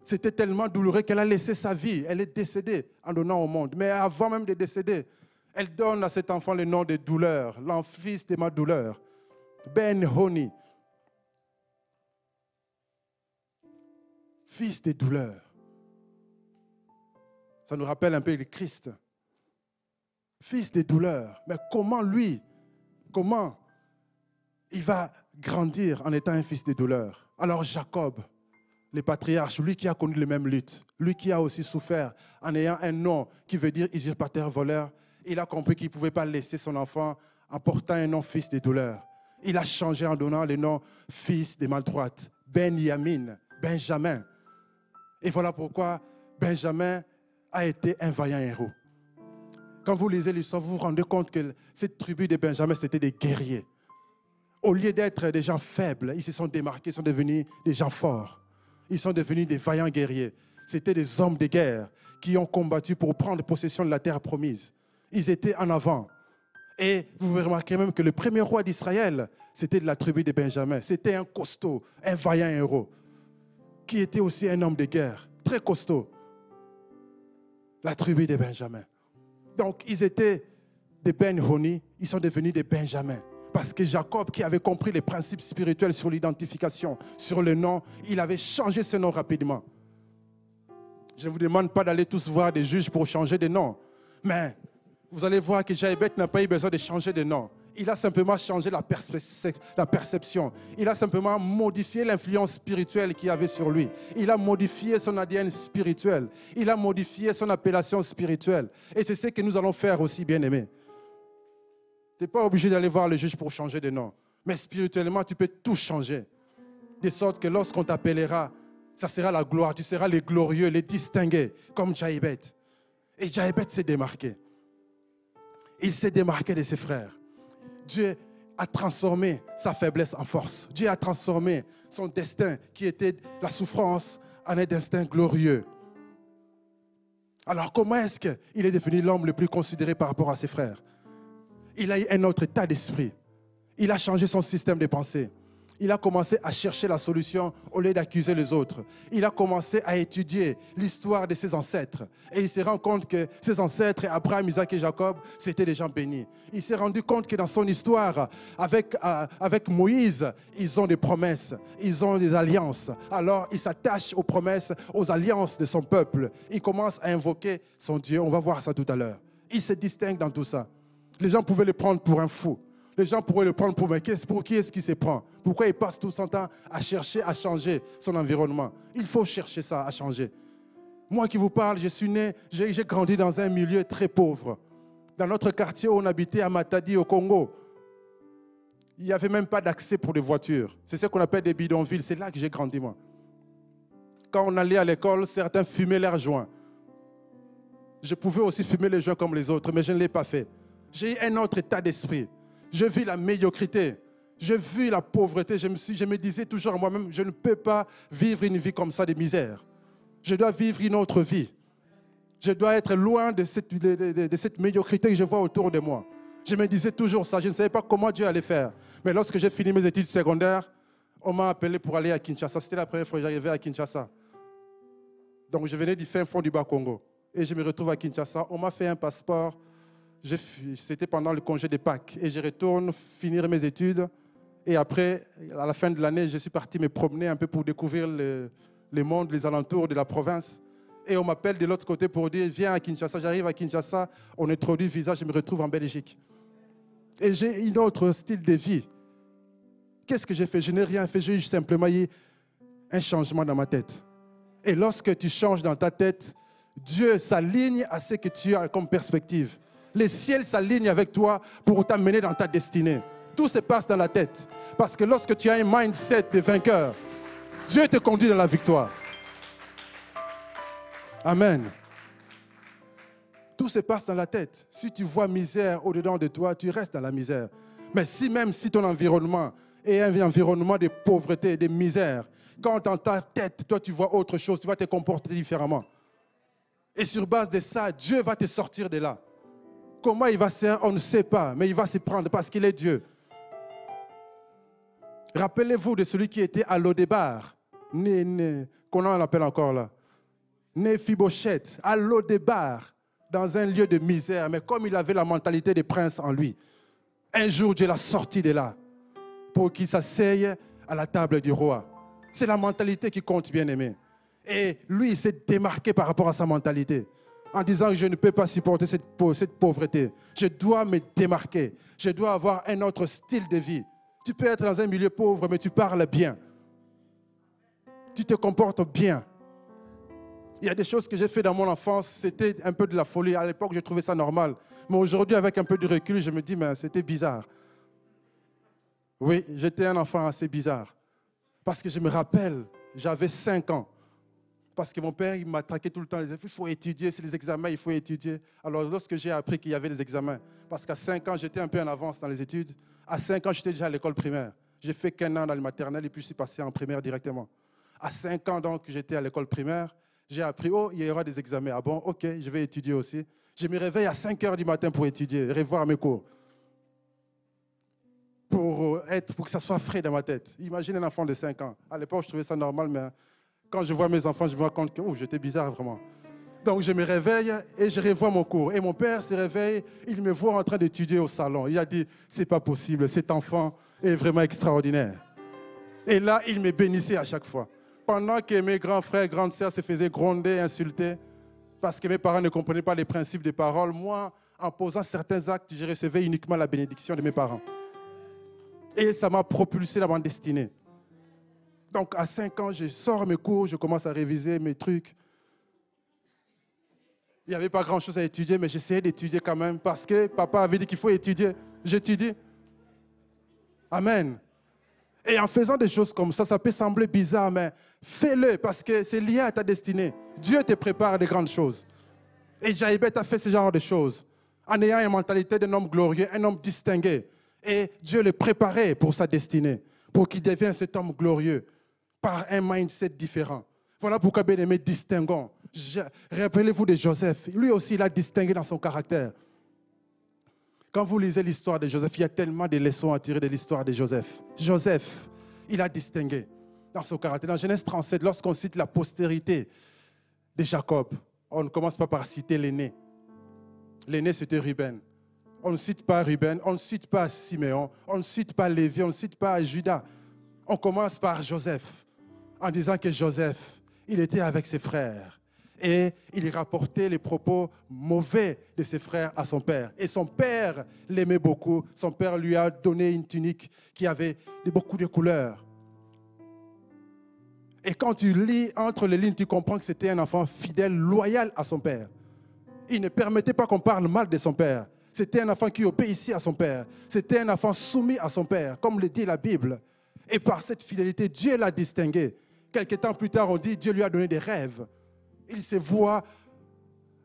C'était tellement douloureux qu'elle a laissé sa vie. Elle est décédée en donnant au monde. Mais avant même de décéder, Elle donne à cet enfant le nom de douleur, l'enfant de ma douleur. Ben Honi. Fils des douleurs. Ça nous rappelle un peu le Christ. Fils des douleurs. Mais comment il va grandir en étant un fils des douleurs? Alors Jacob, le patriarche, lui qui a connu les mêmes luttes, lui qui a aussi souffert en ayant un nom qui veut dire usurpateur, voleur, il a compris qu'il ne pouvait pas laisser son enfant en portant un nom fils des douleurs. Il a changé en donnant le nom fils des maladroites, Benjamin, Benjamin. Et voilà pourquoi Benjamin a été un vaillant héros. Quand vous lisez l'histoire, vous vous rendez compte que cette tribu de Benjamin, c'était des guerriers. Au lieu d'être des gens faibles, ils se sont démarqués, ils sont devenus des gens forts. Ils sont devenus des vaillants guerriers. C'était des hommes de guerre qui ont combattu pour prendre possession de la terre promise. Ils étaient en avant. Et vous remarquez même que le premier roi d'Israël, c'était de la tribu de Benjamin. C'était un costaud, un vaillant héros, qui était aussi un homme de guerre, très costaud. La tribu de Benjamin. Donc, ils étaient des Ben Honi, ils sont devenus des Benjamins. Parce que Jacob, qui avait compris les principes spirituels sur l'identification, sur le nom, il avait changé ce nom rapidement. Je ne vous demande pas d'aller tous voir des juges pour changer de nom. Mais vous allez voir que Jaébet n'a pas eu besoin de changer de nom. Il a simplement changé la perception. Il a simplement modifié l'influence spirituelle qu'il y avait sur lui. Il a modifié son ADN spirituel. Il a modifié son appellation spirituelle. Et c'est ce que nous allons faire aussi, bien-aimés. Tu n'es pas obligé d'aller voir le juge pour changer de nom. Mais spirituellement, tu peux tout changer. De sorte que lorsqu'on t'appellera, ça sera la gloire. Tu seras les glorieux, les distingués, comme Jaébet. Et Jaébet s'est démarqué. Il s'est démarqué de ses frères. Dieu a transformé sa faiblesse en force. Dieu a transformé son destin, qui était la souffrance, en un destin glorieux. Alors comment est-ce qu'il est devenu l'homme le plus considéré par rapport à ses frères? Il a eu un autre état d'esprit. Il a changé son système de pensée. Il a commencé à chercher la solution au lieu d'accuser les autres. Il a commencé à étudier l'histoire de ses ancêtres. Et il s'est rendu compte que ses ancêtres, Abraham, Isaac et Jacob, c'était des gens bénis. Il s'est rendu compte que dans son histoire, avec Moïse, ils ont des promesses, ils ont des alliances. Alors, il s'attache aux promesses, aux alliances de son peuple. Il commence à invoquer son Dieu. On va voir ça tout à l'heure. Il se distingue dans tout ça. Les gens pouvaient le prendre pour un fou. Les gens pourraient le prendre pour qui est-ce qui se prend? Pourquoi il passe tout son temps à chercher à changer son environnement? Il faut chercher ça, à changer. Moi qui vous parle, je suis né, j'ai grandi dans un milieu très pauvre. Dans notre quartier où on habitait à Matadi, au Congo, il n'y avait même pas d'accès pour les voitures. C'est ce qu'on appelle des bidonvilles. C'est là que j'ai grandi, moi. Quand on allait à l'école, certains fumaient leurs joints. Je pouvais aussi fumer les joints comme les autres, mais je ne l'ai pas fait. J'ai eu un autre état d'esprit. Je vis la médiocrité. Je vis la pauvreté. Je me disais toujours à moi-même, je ne peux pas vivre une vie comme ça de misère. Je dois vivre une autre vie. Je dois être loin de cette médiocrité que je vois autour de moi. Je me disais toujours ça. Je ne savais pas comment Dieu allait faire. Mais lorsque j'ai fini mes études secondaires, on m'a appelé pour aller à Kinshasa. C'était la première fois que j'arrivais à Kinshasa. Donc je venais du fin fond du Bas-Congo. Et je me retrouve à Kinshasa. On m'a fait un passeport. C'était pendant le congé de Pâques. Et je retourne finir mes études. Et après, à la fin de l'année, je suis parti me promener un peu pour découvrir le monde, les alentours de la province. Et on m'appelle de l'autre côté pour dire, viens à Kinshasa. J'arrive à Kinshasa, on introduit le visa, je me retrouve en Belgique. Et j'ai un autre style de vie. Qu'est-ce que j'ai fait? Je n'ai rien fait, j'ai simplement eu un changement dans ma tête. Et lorsque tu changes dans ta tête, Dieu s'aligne à ce que tu as comme perspective. Les ciels s'alignent avec toi pour t'amener dans ta destinée. Tout se passe dans la tête. Parce que lorsque tu as un mindset de vainqueur, Dieu te conduit dans la victoire. Amen. Tout se passe dans la tête. Si tu vois misère au-dedans de toi, tu restes dans la misère. Mais même si ton environnement est un environnement de pauvreté, de misère, quand dans ta tête, toi tu vois autre chose, tu vas te comporter différemment. Et sur base de ça, Dieu va te sortir de là. Comment il va se faire, on ne sait pas, mais il va s'y prendre parce qu'il est Dieu. Rappelez-vous de celui qui était à Lodébar, comment on l'appelle encore là? Néphibosheth, à Lodébar, dans un lieu de misère, mais comme il avait la mentalité des princes en lui, un jour Dieu l'a sorti de là pour qu'il s'asseye à la table du roi. C'est la mentalité qui compte, bien-aimé. Et lui, il s'est démarqué par rapport à sa mentalité, en disant que je ne peux pas supporter cette pauvreté. Je dois me démarquer. Je dois avoir un autre style de vie. Tu peux être dans un milieu pauvre, mais tu parles bien. Tu te comportes bien. Il y a des choses que j'ai fait dans mon enfance, c'était un peu de la folie. À l'époque, je trouvais ça normal. Mais aujourd'hui, avec un peu de recul, je me dis, mais c'était bizarre. Oui, j'étais un enfant assez bizarre. Parce que je me rappelle, j'avais 5 ans. Parce que mon père, il m'attaquait tout le temps. Il faut étudier, c'est les examens, il faut étudier. Alors, lorsque j'ai appris qu'il y avait des examens, parce qu'à 5 ans, j'étais un peu en avance dans les études. À 5 ans, j'étais déjà à l'école primaire. J'ai fait qu'un an dans le maternel et puis je suis passé en primaire directement. À 5 ans, donc, j'étais à l'école primaire. J'ai appris, oh, il y aura des examens. Ah bon, ok, je vais étudier aussi. Je me réveille à 5 heures du matin pour étudier, revoir mes cours. Pour que ça soit frais dans ma tête. Imagine un enfant de 5 ans. À l'époque, je trouvais ça normal, mais quand je vois mes enfants, je me rends compte que j'étais bizarre vraiment. Donc, je me réveille et je revois mon cours. Et mon père se réveille, il me voit en train d'étudier au salon. Il a dit, c'est pas possible, cet enfant est vraiment extraordinaire. Et là, il me bénissait à chaque fois. Pendant que mes grands frères, grandes sœurs se faisaient gronder, insulter, parce que mes parents ne comprenaient pas les principes des paroles, moi, en posant certains actes, je recevais uniquement la bénédiction de mes parents. Et ça m'a propulsé dans ma destinée. Donc, à 5 ans, je sors mes cours, je commence à réviser mes trucs. Il n'y avait pas grand-chose à étudier, mais j'essayais d'étudier quand même, parce que papa avait dit qu'il faut étudier. J'étudie. Amen. Et en faisant des choses comme ça peut sembler bizarre, mais fais-le parce que c'est lié à ta destinée. Dieu te prépare de grandes choses. Et Jaïbet a fait ce genre de choses en ayant une mentalité d'un homme glorieux, un homme distingué. Et Dieu le préparait pour sa destinée, pour qu'il devienne cet homme glorieux par un mindset différent. Voilà pourquoi, bien-aimés, distinguons. Rappelez-vous de Joseph. Lui aussi, il a distingué dans son caractère. Quand vous lisez l'histoire de Joseph, il y a tellement de leçons à tirer de l'histoire de Joseph. Joseph, il a distingué dans son caractère. Dans Genèse 37, lorsqu'on cite la postérité de Jacob, on ne commence pas par citer l'aîné. L'aîné, c'était Ruben. On ne cite pas Ruben, on ne cite pas Siméon, on ne cite pas Lévi, on ne cite pas Judas. On commence par Joseph, en disant que Joseph, il était avec ses frères. Et il rapportait les propos mauvais de ses frères à son père. Et son père l'aimait beaucoup. Son père lui a donné une tunique qui avait beaucoup de couleurs. Et quand tu lis entre les lignes, tu comprends que c'était un enfant fidèle, loyal à son père. Il ne permettait pas qu'on parle mal de son père. C'était un enfant qui obéissait à son père. C'était un enfant soumis à son père, comme le dit la Bible. Et par cette fidélité, Dieu l'a distingué. Quelque temps plus tard, on dit Dieu lui a donné des rêves. Il se voit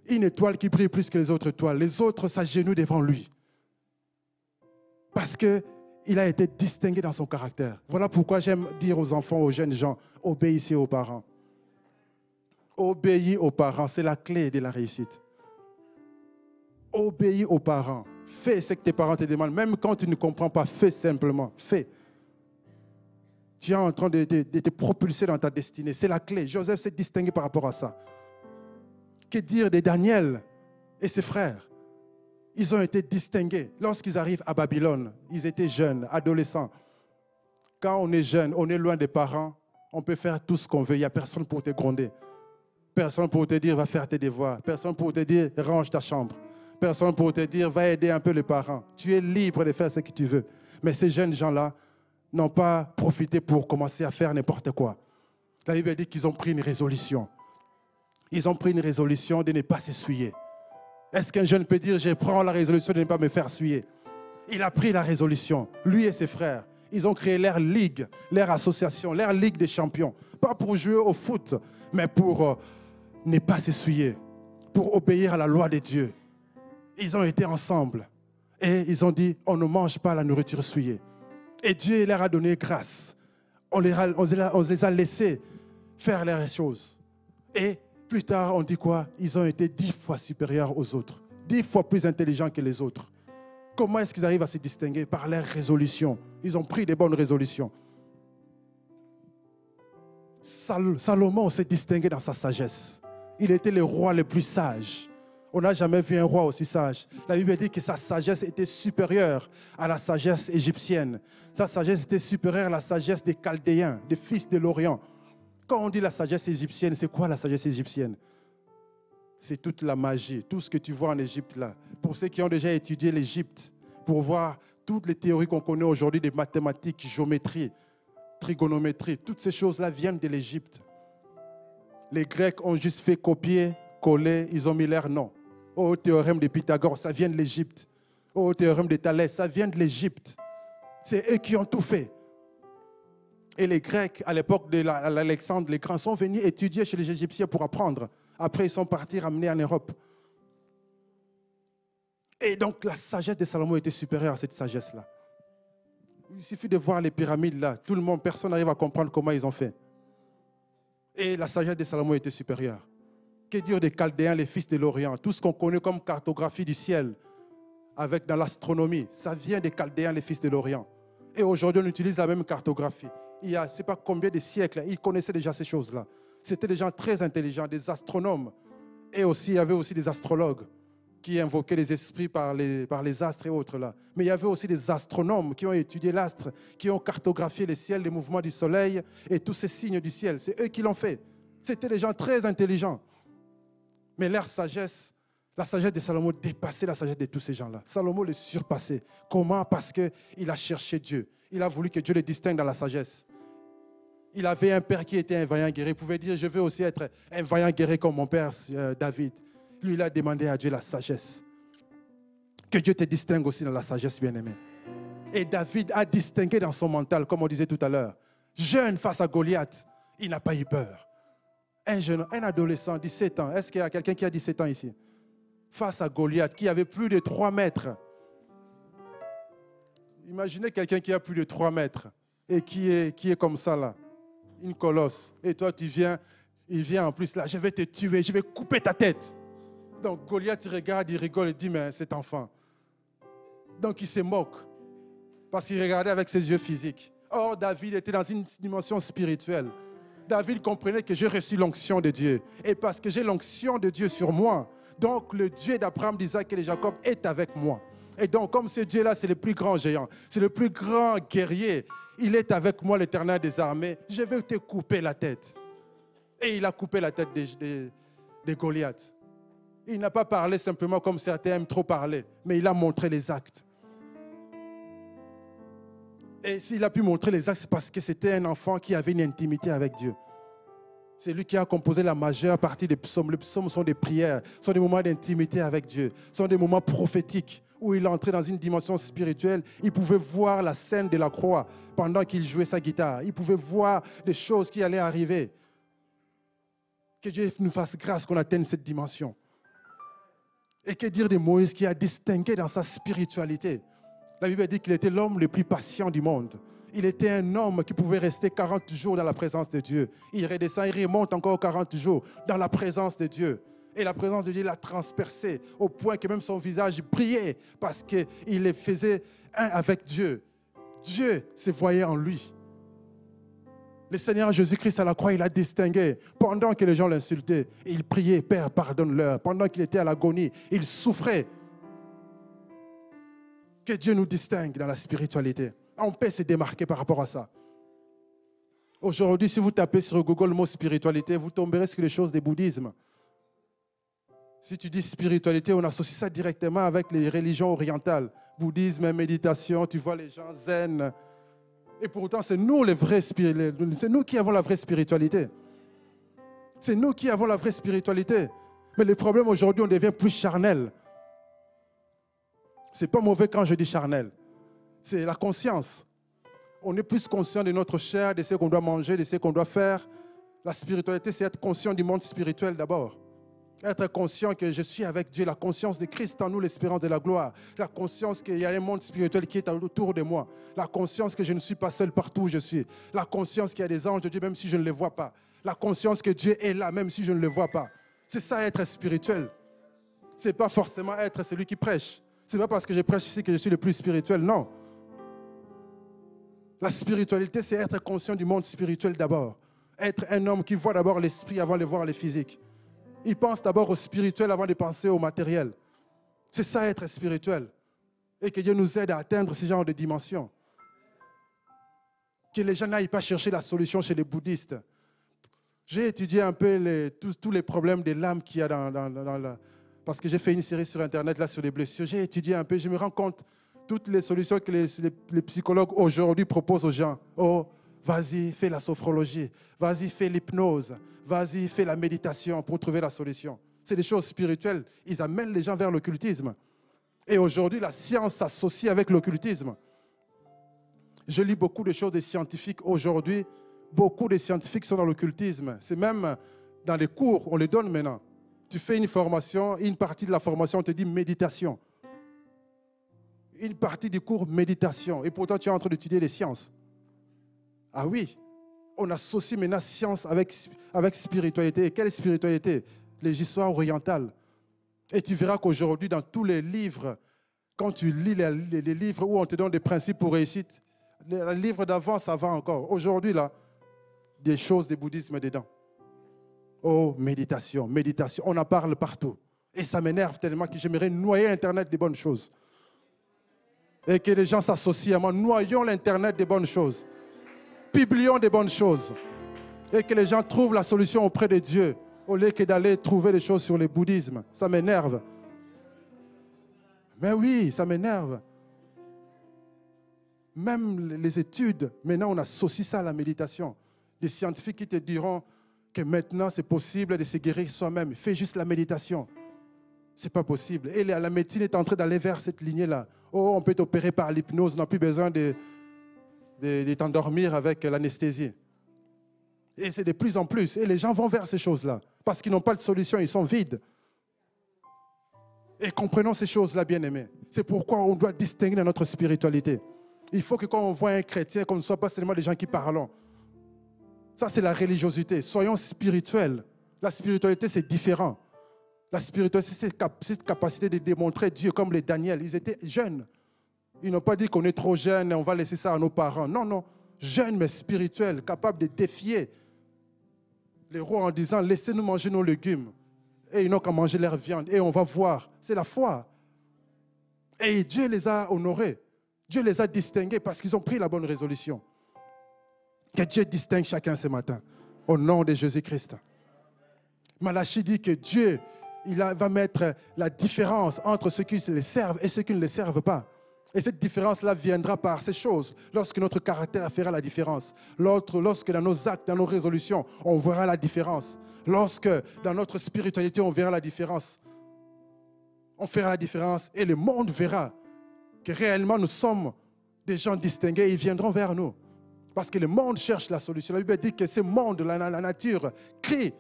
une étoile qui brille plus que les autres étoiles. Les autres s'agenouillent devant lui. Parce qu'il a été distingué dans son caractère. Voilà pourquoi j'aime dire aux enfants, aux jeunes gens, obéissez aux parents. Obéis aux parents, c'est la clé de la réussite. Obéis aux parents. Fais ce que tes parents te demandent. Même quand tu ne comprends pas, fais simplement. Fais. Tu es en train de te propulser dans ta destinée. C'est la clé. Joseph s'est distingué par rapport à ça. Que dire de Daniel et ses frères? Ils ont été distingués. Lorsqu'ils arrivent à Babylone, ils étaient jeunes, adolescents. Quand on est jeune, on est loin des parents, on peut faire tout ce qu'on veut. Il n'y a personne pour te gronder. Personne pour te dire, va faire tes devoirs. Personne pour te dire, range ta chambre. Personne pour te dire, va aider un peu les parents. Tu es libre de faire ce que tu veux. Mais ces jeunes gens-là n'ont pas profité pour commencer à faire n'importe quoi. La Bible dit qu'ils ont pris une résolution. Ils ont pris une résolution de ne pas s'essuyer. Est-ce qu'un jeune peut dire, je prends la résolution de ne pas me faire essuyer? Il a pris la résolution, lui et ses frères. Ils ont créé leur ligue, leur association, leur ligue des champions. Pas pour jouer au foot, mais pour ne pas s'essuyer, pour obéir à la loi de Dieu. Ils ont été ensemble et ils ont dit, on ne mange pas la nourriture souillée. Et Dieu leur a donné grâce. On les a laissés faire leurs choses. Et plus tard, on dit quoi? Ils ont été 10 fois supérieurs aux autres. 10 fois plus intelligents que les autres. Comment est-ce qu'ils arrivent à se distinguer? Par leurs résolutions. Ils ont pris des bonnes résolutions. Salomon s'est distingué dans sa sagesse. Il était le roi le plus sage. On n'a jamais vu un roi aussi sage. La Bible dit que sa sagesse était supérieure à la sagesse égyptienne. Sa sagesse était supérieure à la sagesse des Chaldéens, des fils de l'Orient. Quand on dit la sagesse égyptienne, c'est quoi la sagesse égyptienne? C'est toute la magie, tout ce que tu vois en Égypte là. Pour ceux qui ont déjà étudié l'Égypte, pour voir toutes les théories qu'on connaît aujourd'hui des mathématiques, géométrie, trigonométrie, toutes ces choses-là viennent de l'Égypte. Les Grecs ont juste fait copier, coller, ils ont mis leur nom. Au théorème de Pythagore, ça vient de l'Égypte. Au théorème de Thalès, ça vient de l'Égypte. C'est eux qui ont tout fait. Et les Grecs, à l'époque de l'Alexandre le Grand, sont venus étudier chez les Égyptiens pour apprendre. Après, ils sont partis ramener en Europe. Et donc, la sagesse de Salomon était supérieure à cette sagesse-là. Il suffit de voir les pyramides là. Tout le monde, personne n'arrive à comprendre comment ils ont fait. Et la sagesse de Salomon était supérieure. Que dire des Chaldéens, les fils de l'Orient? Tout ce qu'on connaît comme cartographie du ciel, dans l'astronomie, ça vient des Chaldéens, les fils de l'Orient. Et aujourd'hui, on utilise la même cartographie. Il y a, je ne sais pas combien de siècles, ils connaissaient déjà ces choses-là. C'était des gens très intelligents, des astronomes. Et aussi, il y avait aussi des astrologues qui invoquaient les esprits par les astres et autres là. Mais il y avait aussi des astronomes qui ont étudié l'astre, qui ont cartographié le ciel, les mouvements du soleil et tous ces signes du ciel. C'est eux qui l'ont fait. C'était des gens très intelligents. Mais leur sagesse, la sagesse de Salomon dépassait la sagesse de tous ces gens-là. Salomon le surpassait. Comment? Parce qu'il a cherché Dieu. Il a voulu que Dieu le distingue dans la sagesse. Il avait un père qui était un vaillant guerrier. Il pouvait dire, je veux aussi être un vaillant guerrier comme mon père David. Lui, il a demandé à Dieu la sagesse. Que Dieu te distingue aussi dans la sagesse, bien-aimé. Et David a distingué dans son mental, comme on disait tout à l'heure. Jeune face à Goliath, il n'a pas eu peur. Un adolescent, 17 ans. Est-ce qu'il y a quelqu'un qui a 17 ans ici? Face à Goliath, qui avait plus de 3 mètres. Imaginez quelqu'un qui a plus de 3 mètres et qui est comme ça là. Une colosse. Et toi, il vient en plus là, je vais te tuer, je vais couper ta tête. Donc Goliath, il regarde, il rigole, il dit, mais cet enfant. Donc il se moque. Parce qu'il regardait avec ses yeux physiques. Or, David était dans une dimension spirituelle. David comprenait que j'ai reçu l'onction de Dieu. Et parce que j'ai l'onction de Dieu sur moi, donc le Dieu d'Abraham, d'Isaac et de Jacob est avec moi. Et donc, comme ce Dieu-là, c'est le plus grand géant, c'est le plus grand guerrier, il est avec moi, l'Éternel des armées, je vais te couper la tête. Et il a coupé la tête de Goliath. Il n'a pas parlé simplement comme certains aiment trop parler, mais il a montré les actes. Et s'il a pu montrer les actes, c'est parce que c'était un enfant qui avait une intimité avec Dieu. C'est lui qui a composé la majeure partie des psaumes. Les psaumes sont des prières, sont des moments d'intimité avec Dieu, sont des moments prophétiques où il est entré dans une dimension spirituelle. Il pouvait voir la scène de la croix pendant qu'il jouait sa guitare. Il pouvait voir des choses qui allaient arriver. Que Dieu nous fasse grâce qu'on atteigne cette dimension. Et que dire de Moïse qui a distingué dans sa spiritualité? La Bible dit qu'il était l'homme le plus patient du monde. Il était un homme qui pouvait rester 40 jours dans la présence de Dieu. Il redescend, il remonte encore 40 jours dans la présence de Dieu. Et la présence de Dieu l'a transpercé au point que même son visage brillait parce qu'il les faisait un avec Dieu. Dieu se voyait en lui. Le Seigneur Jésus-Christ à la croix, il a distingué. Pendant que les gens l'insultaient, il priait, Père, pardonne-leur. Pendant qu'il était à l'agonie, il souffrait. Que Dieu nous distingue dans la spiritualité. On peut se démarquer par rapport à ça. Aujourd'hui, si vous tapez sur Google le mot spiritualité, vous tomberez sur les choses du bouddhisme. Si tu dis spiritualité, on associe ça directement avec les religions orientales. Bouddhisme, méditation, tu vois les gens zen. Et pourtant, c'est nous les vrais spirituels. C'est nous qui avons la vraie spiritualité. C'est nous qui avons la vraie spiritualité. Mais le problème aujourd'hui, on devient plus charnel. Ce n'est pas mauvais quand je dis charnel. C'est la conscience. On est plus conscient de notre chair, de ce qu'on doit manger, de ce qu'on doit faire. La spiritualité, c'est être conscient du monde spirituel d'abord. Être conscient que je suis avec Dieu, la conscience de Christ en nous, l'espérance de la gloire. La conscience qu'il y a un monde spirituel qui est autour de moi. La conscience que je ne suis pas seul partout où je suis. La conscience qu'il y a des anges de Dieu même si je ne les vois pas. La conscience que Dieu est là même si je ne le vois pas. C'est ça être spirituel. Ce n'est pas forcément être celui qui prêche. Ce n'est pas parce que je prêche ici que je suis le plus spirituel, non. La spiritualité, c'est être conscient du monde spirituel d'abord. Être un homme qui voit d'abord l'esprit avant de voir le physique. Ils pensent d'abord au spirituel avant de penser au matériel. C'est ça être spirituel. Et que Dieu nous aide à atteindre ce genre de dimension. Que les gens n'aillent pas chercher la solution chez les bouddhistes. J'ai étudié un peu tous les problèmes de l'âme qu'il y a parce que j'ai fait une série sur Internet là, sur les blessures. J'ai étudié un peu, je me rends compte toutes les solutions que les psychologues aujourd'hui proposent aux gens. Oh, vas-y, fais la sophrologie. Vas-y, fais l'hypnose. Vas-y, fais la méditation pour trouver la solution. C'est des choses spirituelles. Ils amènent les gens vers l'occultisme. Et aujourd'hui, la science s'associe avec l'occultisme. Je lis beaucoup de choses des scientifiques aujourd'hui. Beaucoup de scientifiques sont dans l'occultisme. C'est même dans les cours, on les donne maintenant. Tu fais une formation, une partie de la formation, on te dit méditation. Une partie du cours, méditation. Et pourtant, tu es en train d'étudier les sciences. Ah oui, on associe maintenant science avec spiritualité. Et quelle spiritualité? Les histoires orientales. Et tu verras qu'aujourd'hui, dans tous les livres, quand tu lis les livres où on te donne des principes pour réussite, les livres d'avant, ça va encore. Aujourd'hui, là, des choses du bouddhisme dedans. Oh, méditation, méditation. On en parle partout. Et ça m'énerve tellement que j'aimerais noyer Internet des bonnes choses. Et que les gens s'associent à moi. Noyons l'Internet des bonnes choses. Publions des bonnes choses. Et que les gens trouvent la solution auprès de Dieu, au lieu que d'aller trouver des choses sur le bouddhisme. Ça m'énerve. Mais oui, ça m'énerve. Même les études, maintenant on associe ça à la méditation. Des scientifiques qui te diront que maintenant c'est possible de se guérir soi-même. Fais juste la méditation. Ce n'est pas possible. Et la médecine est en train d'aller vers cette lignée-là. Oh, on peut t'opérer par l'hypnose, on n'a plus besoin de t'endormir avec l'anesthésie. Et c'est de plus en plus. Et les gens vont vers ces choses-là. Parce qu'ils n'ont pas de solution, ils sont vides. Et comprenons ces choses-là, bien-aimés. C'est pourquoi on doit distinguer dans notre spiritualité. Il faut que quand on voit un chrétien, qu'on ne soit pas seulement des gens qui parlent. Ça, c'est la religiosité. Soyons spirituels. La spiritualité, c'est différent. La spiritualité, c'est cette capacité de démontrer Dieu comme les Daniel. Ils étaient jeunes. Ils n'ont pas dit qu'on est trop jeune et on va laisser ça à nos parents. Non, non. Jeunes mais spirituels, capables de défier les rois en disant « Laissez-nous manger nos légumes ». Et ils n'ont qu'à manger leur viande. Et on va voir. C'est la foi. Et Dieu les a honorés. Dieu les a distingués parce qu'ils ont pris la bonne résolution. Que Dieu distingue chacun ce matin. Au nom de Jésus-Christ. Malachie dit que Dieu va mettre la différence entre ceux qui les servent et ceux qui ne les servent pas. Et cette différence-là viendra par ces choses. Lorsque notre caractère fera la différence. Lorsque dans nos actes, dans nos résolutions, on verra la différence. Lorsque dans notre spiritualité, on verra la différence. On fera la différence et le monde verra que réellement nous sommes des gens distingués et ils viendront vers nous. Parce que le monde cherche la solution. La Bible dit que ce monde, la nature, crie,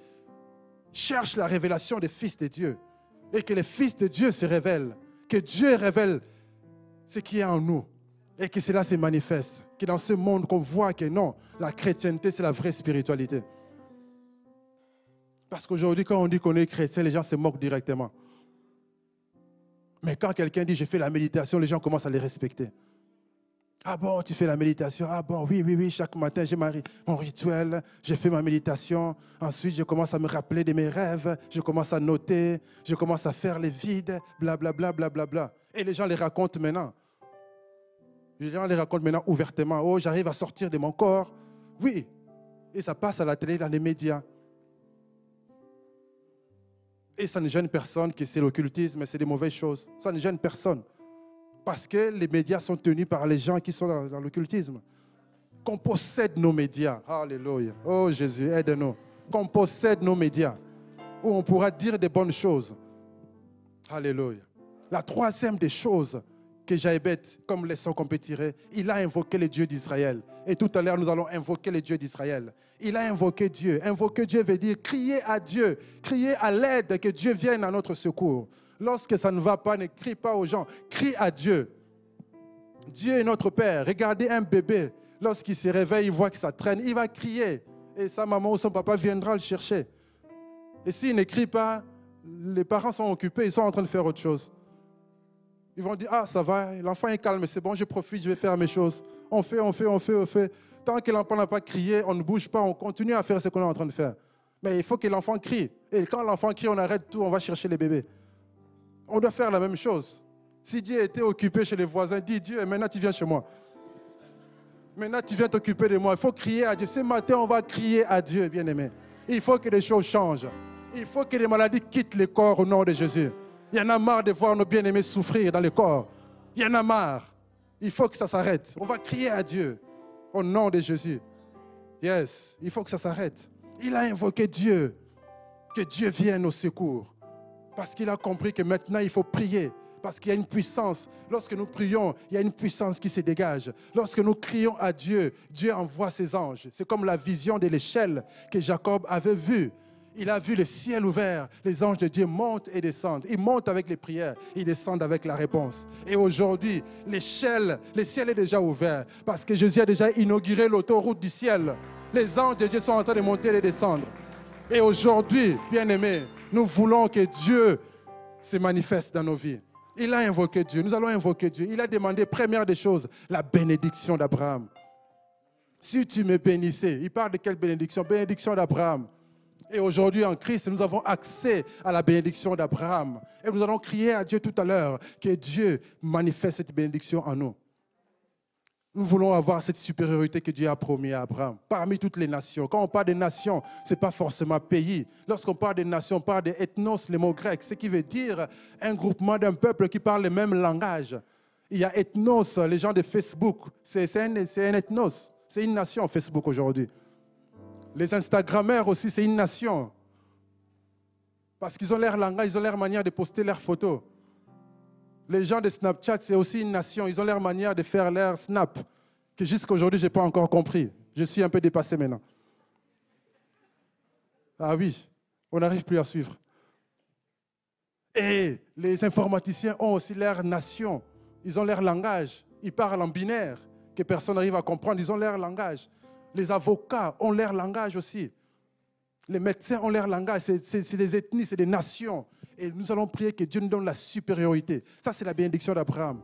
cherche la révélation des fils de Dieu. Et que les fils de Dieu se révèlent. Que Dieu révèle ce qui est en nous. Et que cela se manifeste. Que dans ce monde qu'on voit que non, la chrétienté, c'est la vraie spiritualité. Parce qu'aujourd'hui, quand on dit qu'on est chrétien, les gens se moquent directement. Mais quand quelqu'un dit « je fais la méditation », les gens commencent à les respecter. Ah bon, tu fais la méditation? Ah bon, oui, chaque matin, j'ai mon rituel, je fais ma méditation. Ensuite, je commence à me rappeler de mes rêves, je commence à noter, je commence à faire les vides, blablabla, blablabla. Et les gens les racontent maintenant. Les gens les racontent maintenant ouvertement. Oh, j'arrive à sortir de mon corps. Oui, et ça passe à la télé, dans les médias. Et ça ne gêne personne que c'est l'occultisme, c'est des mauvaises choses. Ça ne gêne personne. Parce que les médias sont tenus par les gens qui sont dans l'occultisme. Qu'on possède nos médias. Alléluia. Oh Jésus, aide-nous. Qu'on possède nos médias. Où on pourra dire des bonnes choses. Alléluia. La troisième des choses que Jaébet, comme leçon qu'on peut tirer, il a invoqué le Dieu d'Israël. Et tout à l'heure, nous allons invoquer le Dieu d'Israël. Il a invoqué Dieu. Invoquer Dieu veut dire crier à Dieu, crier à l'aide, que Dieu vienne à notre secours. Lorsque ça ne va pas, ne crie pas aux gens, crie à Dieu. Dieu est notre Père. Regardez un bébé, lorsqu'il se réveille, il voit que ça traîne, il va crier. Et sa maman ou son papa viendra le chercher. Et s'il ne crie pas, les parents sont occupés, ils sont en train de faire autre chose. Ils vont dire, ah ça va, l'enfant est calme, c'est bon, je profite, je vais faire mes choses. On fait. Tant que l'enfant n'a pas crié, on ne bouge pas, on continue à faire ce qu'on est en train de faire. Mais il faut que l'enfant crie. Et quand l'enfant crie, on arrête tout, on va chercher les bébés. On doit faire la même chose. Si Dieu était occupé chez les voisins, dis Dieu, maintenant tu viens chez moi. Maintenant tu viens t'occuper de moi. Il faut crier à Dieu. Ce matin, on va crier à Dieu, bien-aimé. Il faut que les choses changent. Il faut que les maladies quittent le corps au nom de Jésus. Il y en a marre de voir nos bien-aimés souffrir dans le corps. Il y en a marre. Il faut que ça s'arrête. On va crier à Dieu au nom de Jésus. Yes, il faut que ça s'arrête. Il a invoqué Dieu, que Dieu vienne au secours. Parce qu'il a compris que maintenant il faut prier. Parce qu'il y a une puissance. Lorsque nous prions, il y a une puissance qui se dégage. Lorsque nous crions à Dieu, Dieu envoie ses anges. C'est comme la vision de l'échelle que Jacob avait vue. Il a vu le ciel ouvert. Les anges de Dieu montent et descendent. Ils montent avec les prières. Ils descendent avec la réponse. Et aujourd'hui, le ciel est déjà ouvert. Parce que Jésus a déjà inauguré l'autoroute du ciel. Les anges de Dieu sont en train de monter et de descendre. Et aujourd'hui, bien-aimés, nous voulons que Dieu se manifeste dans nos vies. Il a invoqué Dieu. Nous allons invoquer Dieu. Il a demandé, première des choses, la bénédiction d'Abraham. Si tu me bénissais, il parle de quelle bénédiction? Bénédiction d'Abraham. Et aujourd'hui, en Christ, nous avons accès à la bénédiction d'Abraham. Et nous allons crier à Dieu tout à l'heure que Dieu manifeste cette bénédiction en nous. Nous voulons avoir cette supériorité que Dieu a promis à Abraham parmi toutes les nations. Quand on parle des nations, ce n'est pas forcément pays. Lorsqu'on parle des nations, on parle des ethnos, les mots grecs, ce qui veut dire un groupement d'un peuple qui parle le même langage. Il y a ethnos, les gens de Facebook, c'est un ethnos, c'est une nation Facebook aujourd'hui. Les Instagrammeurs aussi, c'est une nation. Parce qu'ils ont leur langage, ils ont leur manière de poster leurs photos. Les gens de Snapchat, c'est aussi une nation. Ils ont leur manière de faire leur snap, que jusqu'à aujourd'hui, je n'ai pas encore compris. Je suis un peu dépassé maintenant. Ah oui, on n'arrive plus à suivre. Et les informaticiens ont aussi leur nation. Ils ont leur langage. Ils parlent en binaire, que personne n'arrive à comprendre. Ils ont leur langage. Les avocats ont leur langage aussi. Les médecins ont leur langage. C'est des ethnies, c'est des nations. Et nous allons prier que Dieu nous donne la supériorité. Ça, c'est la bénédiction d'Abraham.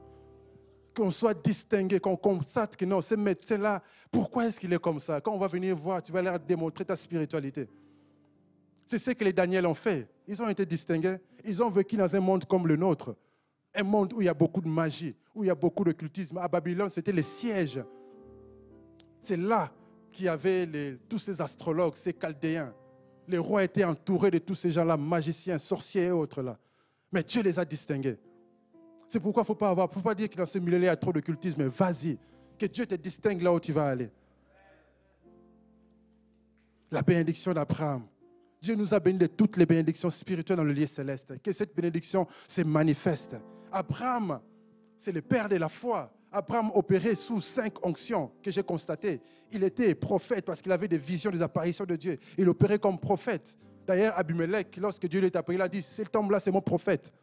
Qu'on soit distingué, qu'on constate que non, ce médecin-là, pourquoi est-ce qu'il est comme ça? Quand on va venir voir, tu vas leur démontrer ta spiritualité. C'est ce que les Daniel ont fait. Ils ont été distingués. Ils ont vécu dans un monde comme le nôtre. Un monde où il y a beaucoup de magie, où il y a beaucoup d'occultisme. À Babylone, c'était le siège. C'est là qu'il y avait tous ces astrologues, ces chaldéens. Les rois étaient entourés de tous ces gens-là, magiciens, sorciers et autres là. Mais Dieu les a distingués. C'est pourquoi il ne faut pas dire que dans ce milieu-là, il y a trop d'occultisme. Mais vas-y, que Dieu te distingue là où tu vas aller. La bénédiction d'Abraham. Dieu nous a bénis de toutes les bénédictions spirituelles dans le lieu céleste. Que cette bénédiction se manifeste. Abraham, c'est le père de la foi. Abraham opérait sous 5 onctions que j'ai constatées. Il était prophète parce qu'il avait des visions, des apparitions de Dieu. Il opérait comme prophète. D'ailleurs, Abimelech, lorsque Dieu lui est apparu, il a dit, cet homme-là, c'est mon prophète.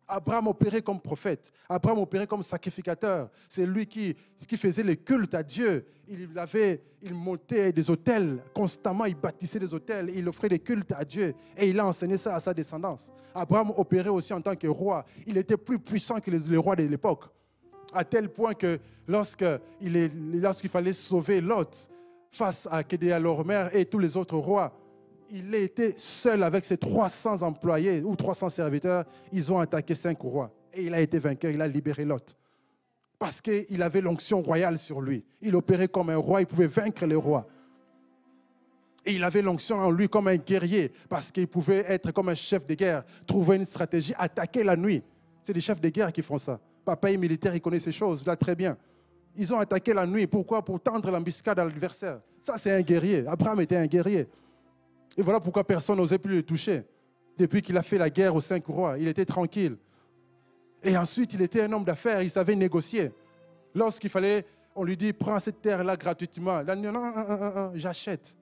Abraham opérait comme prophète. Abraham opérait comme sacrificateur. C'est lui qui faisait le culte à Dieu. Il montait des autels constamment. Il bâtissait des autels. Il offrait des cultes à Dieu. Et il a enseigné ça à sa descendance. Abraham opérait aussi en tant que roi. Il était plus puissant que les rois de l'époque. À tel point que lorsqu'il fallait sauver Lot face à Kedélaomer et tous les autres rois, il était seul avec ses 300 employés ou 300 serviteurs. Ils ont attaqué 5 rois. Et il a été vainqueur, il a libéré Lot. Parce qu'il avait l'onction royale sur lui. Il opérait comme un roi, il pouvait vaincre les rois. Et il avait l'onction en lui comme un guerrier, parce qu'il pouvait être comme un chef de guerre, trouver une stratégie, attaquer la nuit. C'est les chefs de guerre qui font ça. Papa est militaire, il connaît ces choses là très bien. Ils ont attaqué la nuit. Pourquoi? Pour tendre l'embuscade à l'adversaire. Ça, c'est un guerrier. Abraham était un guerrier. Et voilà pourquoi personne n'osait plus le toucher. Depuis qu'il a fait la guerre aux 5 rois, il était tranquille. Et ensuite, il était un homme d'affaires, il savait négocier. Lorsqu'il fallait, on lui dit, prends cette terre-là gratuitement. Il a dit, non, j'achète.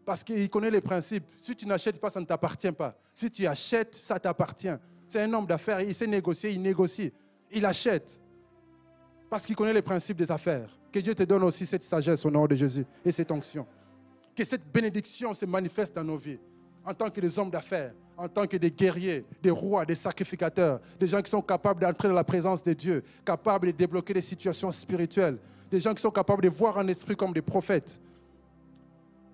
Parce qu'il connaît les principes. Si tu n'achètes pas, ça ne t'appartient pas. Si tu achètes, ça t'appartient. C'est un homme d'affaires, il sait négocier, il négocie. Il achète. Parce qu'il connaît les principes des affaires. Que Dieu te donne aussi cette sagesse au nom de Jésus et cette onction. Que cette bénédiction se manifeste dans nos vies. En tant que des hommes d'affaires, en tant que des guerriers, des rois, des sacrificateurs, des gens qui sont capables d'entrer dans la présence de Dieu, capables de débloquer des situations spirituelles, des gens qui sont capables de voir un esprit comme des prophètes.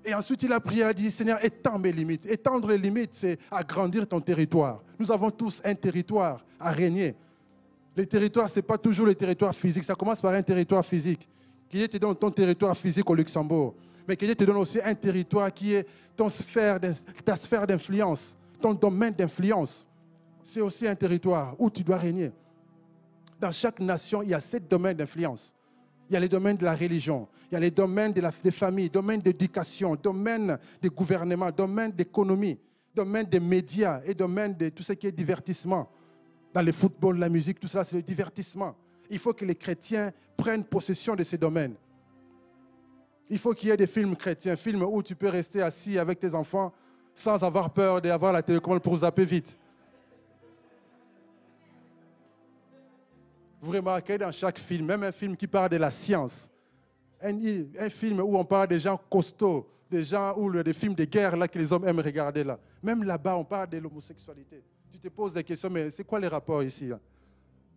Et ensuite, il a prié, il a dit, Seigneur, étends mes limites. Étendre les limites, c'est agrandir ton territoire. Nous avons tous un territoire à régner. Les territoires, ce n'est pas toujours les territoires physiques. Ça commence par un territoire physique. Que Dieu te donne ton territoire physique au Luxembourg. Mais que Dieu te donne aussi un territoire qui est ta sphère d'influence, ton domaine d'influence. C'est aussi un territoire où tu dois régner. Dans chaque nation, il y a 7 domaines d'influence. Il y a les domaines de la religion, il y a les domaines des familles, domaines d'éducation, domaines de gouvernement, domaines d'économie, domaines des médias et domaines de tout ce qui est divertissement. Dans le football, la musique, tout cela, c'est le divertissement. Il faut que les chrétiens prennent possession de ces domaines. Il faut qu'il y ait des films chrétiens, films où tu peux rester assis avec tes enfants sans avoir peur d'avoir la télécommande pour zapper vite. Vous remarquez dans chaque film, même un film qui parle de la science, un film où on parle des gens costauds, des gens où des films de guerre là, que les hommes aiment regarder là. Même là-bas, on parle de l'homosexualité. Tu te poses des questions, mais c'est quoi les rapports ici là?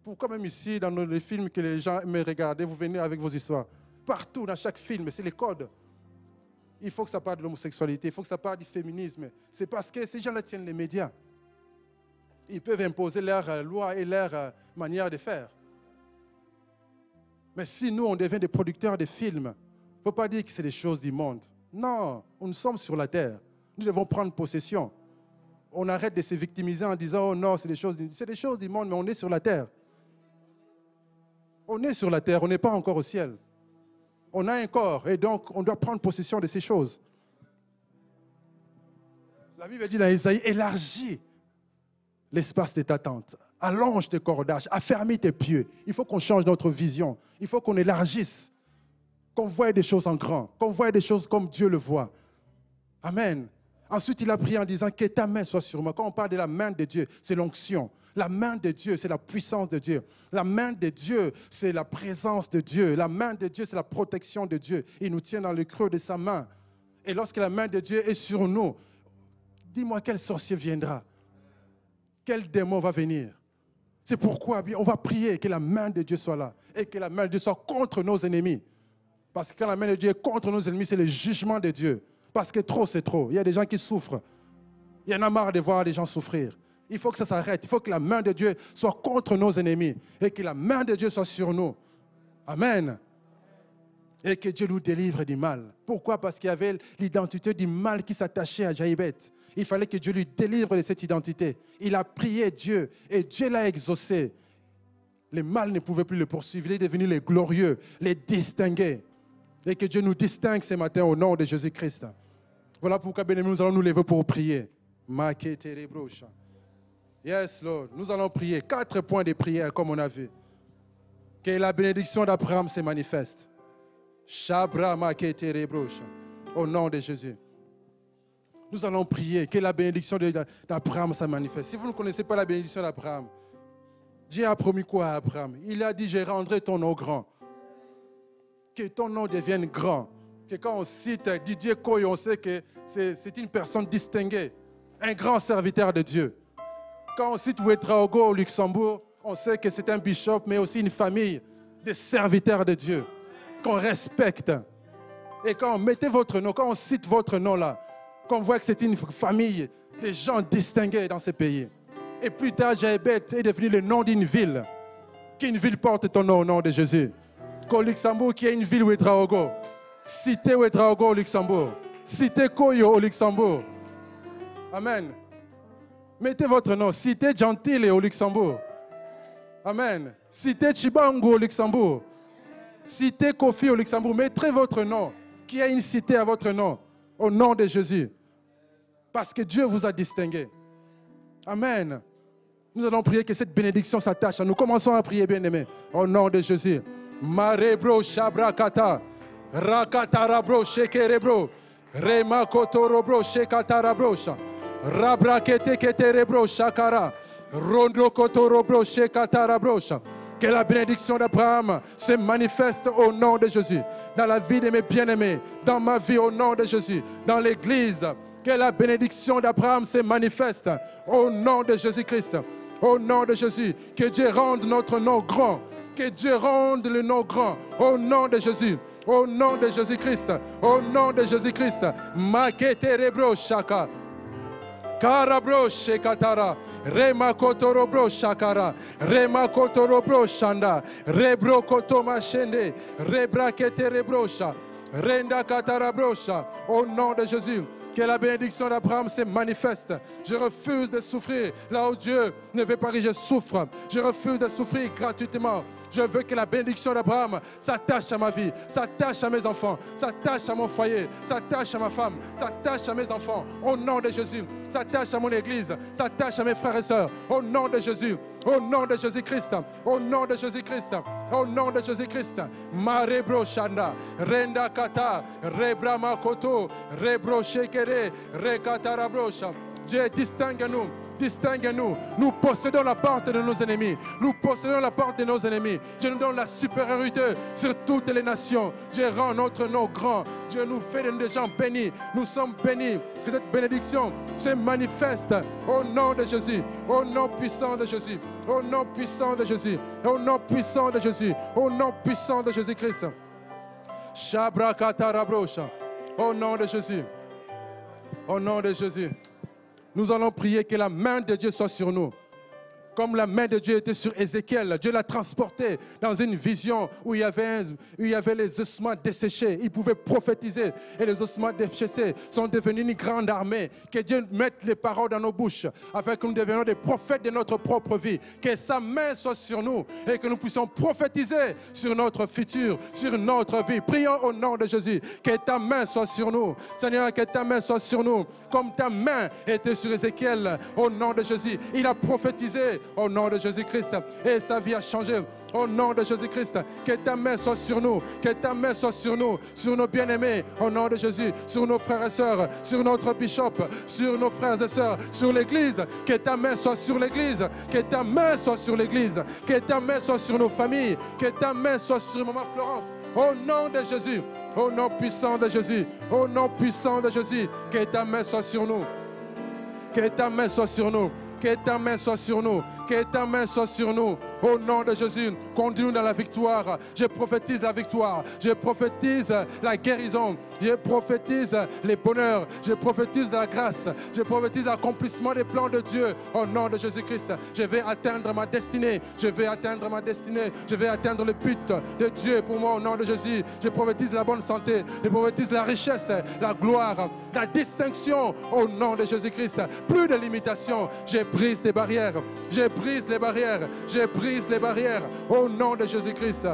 Pourquoi même ici, dans les films que les gens aiment regarder, vous venez avec vos histoires? Partout, dans chaque film, c'est les codes. Il faut que ça parle de l'homosexualité, il faut que ça parle du féminisme. C'est parce que ces gens-là tiennent les médias. Ils peuvent imposer leur loi et leur manière de faire. Mais si nous, on devient des producteurs de films, il ne faut pas dire que c'est des choses du monde. Non, nous sommes sur la terre. Nous devons prendre possession. On arrête de se victimiser en disant « Oh non, c'est des choses du monde, mais on est sur la terre. » On est sur la terre, on n'est pas encore au ciel. On a un corps et donc on doit prendre possession de ces choses. La Bible dit dans Isaïe, élargis l'espace de ta tente, allonge tes cordages, affermis tes pieds. Il faut qu'on change notre vision, il faut qu'on élargisse, qu'on voie des choses en grand, qu'on voie des choses comme Dieu le voit. Amen. Ensuite, il a prié en disant que ta main soit sur moi. Quand on parle de la main de Dieu, c'est l'onction. La main de Dieu, c'est la puissance de Dieu. La main de Dieu, c'est la présence de Dieu. La main de Dieu, c'est la protection de Dieu. Il nous tient dans le creux de sa main. Et lorsque la main de Dieu est sur nous, dis-moi quel sorcier viendra? Quel démon va venir? C'est pourquoi on va prier que la main de Dieu soit là et que la main de Dieu soit contre nos ennemis. Parce que quand la main de Dieu est contre nos ennemis, c'est le jugement de Dieu. Parce que trop, c'est trop. Il y a des gens qui souffrent. Il y en a marre de voir des gens souffrir. Il faut que ça s'arrête. Il faut que la main de Dieu soit contre nos ennemis et que la main de Dieu soit sur nous. Amen. Et que Dieu nous délivre du mal. Pourquoi? Parce qu'il y avait l'identité du mal qui s'attachait à Jaïbet. Il fallait que Dieu lui délivre de cette identité. Il a prié Dieu et Dieu l'a exaucé. Le mal ne pouvait plus le poursuivre. Il est devenu les glorieux, les distingués. Et que Dieu nous distingue ce matin au nom de Jésus-Christ. Voilà pourquoi, bien-aimés, nous allons nous lever pour prier. Yes, Lord. Nous allons prier. 4 points de prière, comme on a vu. Que la bénédiction d'Abraham se manifeste. Au nom de Jésus. Nous allons prier que la bénédiction d'Abraham se manifeste. Si vous ne connaissez pas la bénédiction d'Abraham, Dieu a promis quoi à Abraham? Il a dit, je rendrai ton nom grand. Que ton nom devienne grand. Que quand on cite Didier Koy, on sait que c'est une personne distinguée. Un grand serviteur de Dieu. Quand on cite Ouedraogo au Luxembourg, on sait que c'est un bishop, mais aussi une famille de serviteurs de Dieu, qu'on respecte. Et quand on mettez votre nom, quand on cite votre nom là, qu'on voit que c'est une famille de gens distingués dans ce pays. Et plus tard, Jaïbet est devenu le nom d'une ville. Qu'une ville porte ton nom au nom de Jésus. Qu'au Luxembourg, qu'il y ait une ville Ouedraogo. Cité Ouedraogo au Luxembourg. Cité Koyo au Luxembourg. Amen. Mettez votre nom. Cité Gentile au Luxembourg. Amen. Cité Chibango au Luxembourg. Cité Kofi au Luxembourg. Mettez votre nom. Qu'il y ait une cité à votre nom. Au nom de Jésus. Parce que Dieu vous a distingué. Amen. Nous allons prier que cette bénédiction s'attache à nous. Commençons à prier, bien-aimés. Au nom de Jésus. Marebro Shabrakata. Rakatarabro Shekerebro. Remakotorobro Shekatarabrocha. Rabrakete Keterebro Shakara. Rondrokotorobro Shekatarabrocha. Que la bénédiction d'Abraham se manifeste au nom de Jésus. Dans la vie de mes bien-aimés. Dans ma vie au nom de Jésus. Dans l'église. Que la bénédiction d'Abraham se manifeste au nom de Jésus-Christ. Au nom de Jésus. Que Dieu rende notre nom grand. Que Dieu rende le nom grand. Au nom de Jésus. Au nom de Jésus-Christ. Au nom de Jésus-Christ. Maketerebro shaka. Karabro shekatara. Rema kotorobro shakara. Rema kotorobro shanda. Rebro kotoma shende. Rebra keterebrosha. Renda katarabrosha. Au nom de Jésus. Que la bénédiction d'Abraham se manifeste. Je refuse de souffrir là où Dieu ne veut pas que je souffre. Je refuse de souffrir gratuitement. Je veux que la bénédiction d'Abraham s'attache à ma vie, s'attache à mes enfants, s'attache à mon foyer, s'attache à ma femme, s'attache à mes enfants. Au nom de Jésus, s'attache à mon église, s'attache à mes frères et sœurs. Au nom de Jésus, au nom de Jésus-Christ, au nom de Jésus-Christ, au nom de Jésus-Christ. Marebro Shanda, Renda Kata, Rebra Makoto, Rebro Shekere, Rekatarabrocha. Dieu, distingue-nous. Distingue-nous. Nous possédons la porte de nos ennemis. Nous possédons la porte de nos ennemis. Dieu nous donne la supériorité sur toutes les nations. Dieu rend notre nom grand. Dieu nous fait des gens bénis. Nous sommes bénis. Que cette bénédiction se manifeste au nom de Jésus. Au nom puissant de Jésus. Au nom puissant de Jésus. Au nom puissant de Jésus. Au nom puissant de Jésus-Christ. Shabrakatarabrosha. Au nom de Jésus. Au nom de Jésus. Nous allons prier que la main de Dieu soit sur nous. Comme la main de Dieu était sur Ézéchiel, Dieu l'a transporté dans une vision où il y avait les ossements desséchés. Il pouvait prophétiser et les ossements desséchés sont devenus une grande armée. Que Dieu mette les paroles dans nos bouches afin que nous devenions des prophètes de notre propre vie. Que sa main soit sur nous et que nous puissions prophétiser sur notre futur, sur notre vie. Prions au nom de Jésus. Que ta main soit sur nous. Seigneur, que ta main soit sur nous. Comme ta main était sur Ézéchiel, au nom de Jésus. Il a prophétisé au nom de Jésus-Christ et sa vie a changé. Au nom de Jésus-Christ, que ta main soit sur nous, que ta main soit sur nous, sur nos bien-aimés, au nom de Jésus, sur nos frères et sœurs, sur notre bishop, sur nos frères et sœurs, sur l'Église, que ta main soit sur l'Église, que ta main soit sur l'Église, que ta main soit sur nos familles, que ta main soit sur Maman Florence, au nom de Jésus, au nom puissant de Jésus, au nom puissant de Jésus, que ta main soit sur nous, que ta main soit sur nous. Que ta main soit sur nous, que ta main soit sur nous. Au nom de Jésus, conduis-nous dans la victoire. Je prophétise la victoire. Je prophétise la guérison. Je prophétise les bonheurs. Je prophétise la grâce. Je prophétise l'accomplissement des plans de Dieu. Au nom de Jésus-Christ, je vais atteindre ma destinée. Je vais atteindre ma destinée. Je vais atteindre le but de Dieu pour moi. Au nom de Jésus, je prophétise la bonne santé. Je prophétise la richesse, la gloire, la distinction. Au nom de Jésus-Christ, plus de limitation. Je brise les barrières. Je brise les barrières. Je brise les barrières. Au nom de Jésus-Christ.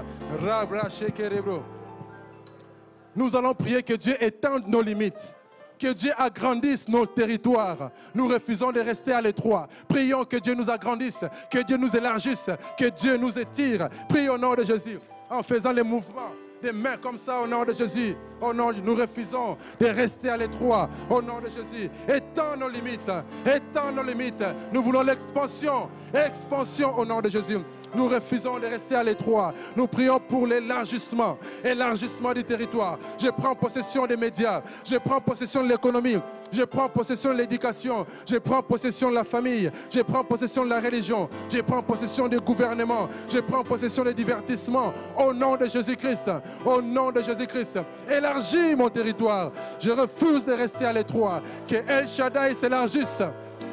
Nous allons prier que Dieu étende nos limites. Que Dieu agrandisse nos territoires. Nous refusons de rester à l'étroit. Prions que Dieu nous agrandisse, que Dieu nous élargisse, que Dieu nous étire. Prions au nom de Jésus en faisant les mouvements des mains comme ça au nom de Jésus. Au nom, nous refusons de rester à l'étroit. Au nom de Jésus, étends nos limites. Étends nos limites. Nous voulons l'expansion. Expansion au nom de Jésus. Nous refusons de rester à l'étroit. Nous prions pour l'élargissement. Élargissement du territoire. Je prends possession des médias. Je prends possession de l'économie. Je prends possession de l'éducation. Je prends possession de la famille. Je prends possession de la religion. Je prends possession du gouvernement. Je prends possession des divertissements. Au nom de Jésus-Christ. Au nom de Jésus-Christ. Élargis mon territoire. Je refuse de rester à l'étroit. Que El Shaddai s'élargisse.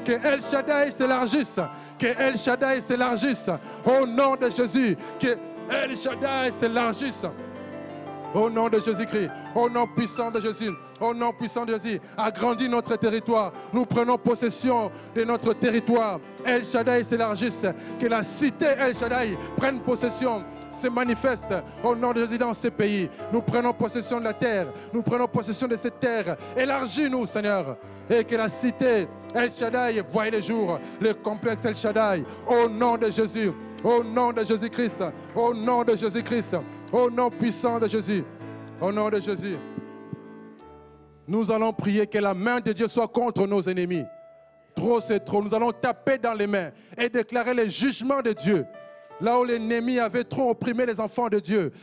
Que El Shaddai s'élargisse. Que El Shaddai s'élargisse. Au nom de Jésus. Que El Shaddai s'élargisse. Au nom de Jésus-Christ. Au nom puissant de Jésus. Au nom puissant de Jésus. Agrandis notre territoire. Nous prenons possession de notre territoire. El Shaddai s'élargisse. Que la cité El Shaddai prenne possession, se manifeste au nom de Jésus dans ces pays. Nous prenons possession de la terre. Nous prenons possession de cette terre. Élargis-nous, Seigneur. Et que la cité El Shaddai voie le jour. Le complexe El Shaddai. Au nom de Jésus. Au nom de Jésus-Christ. Au nom de Jésus-Christ. Au nom puissant de Jésus. Au nom de Jésus. Nous allons prier que la main de Dieu soit contre nos ennemis. Trop, c'est trop. Nous allons taper dans les mains et déclarer les jugements de Dieu. Là où l'ennemi avait trop opprimé les enfants de Dieu.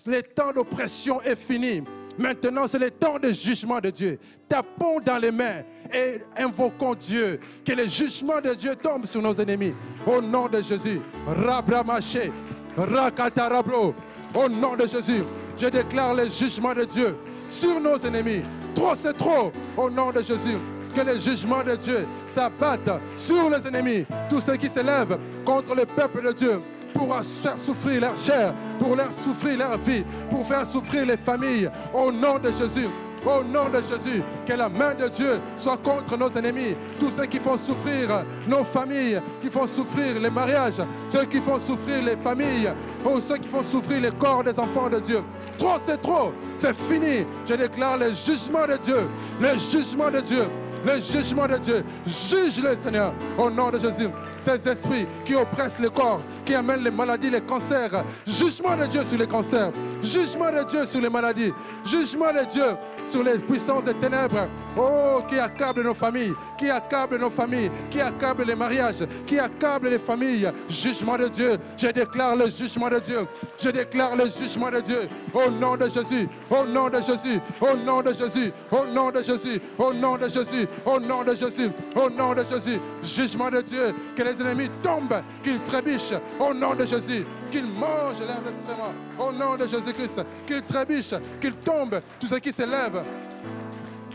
Le temps d'oppression est fini. Maintenant, c'est le temps de jugement de Dieu. Tapons dans les mains et invoquons Dieu. Que le jugement de Dieu tombe sur nos ennemis. Au nom de Jésus. Rabramaché. Rakatarabro. Au nom de Jésus, je déclare le jugement de Dieu sur nos ennemis. Trop, c'est trop. Au nom de Jésus, que les jugements de Dieu s'abattent sur les ennemis. Tous ceux qui s'élèvent contre le peuple de Dieu pour faire souffrir leur chair, pour leur souffrir leur vie, pour faire souffrir les familles. Au nom de Jésus. Au nom de Jésus, que la main de Dieu soit contre nos ennemis, tous ceux qui font souffrir nos familles, qui font souffrir les mariages, ceux qui font souffrir les familles, ou ceux qui font souffrir les corps des enfants de Dieu. Trop, c'est fini. Je déclare le jugement de Dieu, le jugement de Dieu, le jugement de Dieu. Juge-le, Seigneur, au nom de Jésus. Ces esprits qui oppressent le corps, qui amènent les maladies, les cancers. Jugement de Dieu sur les cancers. Jugement de Dieu sur les maladies. Jugement de Dieu sur les puissances des ténèbres. Oh, qui accablent nos familles, qui accablent nos familles, qui accablent les mariages, qui accablent les familles. Jugement de Dieu. Je déclare le jugement de Dieu. Je déclare le jugement de Dieu. Au nom de Jésus. Au nom de Jésus. Au nom de Jésus. Au nom de Jésus. Au nom de Jésus. Au nom de Jésus. Au nom de Jésus. Jugement de Dieu. Que les ennemis tombent, qu'ils trébichent. Au nom de Jésus. Qu'ils mangent leurs excréments. Au nom de Jésus-Christ. Qu'ils trébichent, qu'ils tombent. Tous ceux qui s'élèvent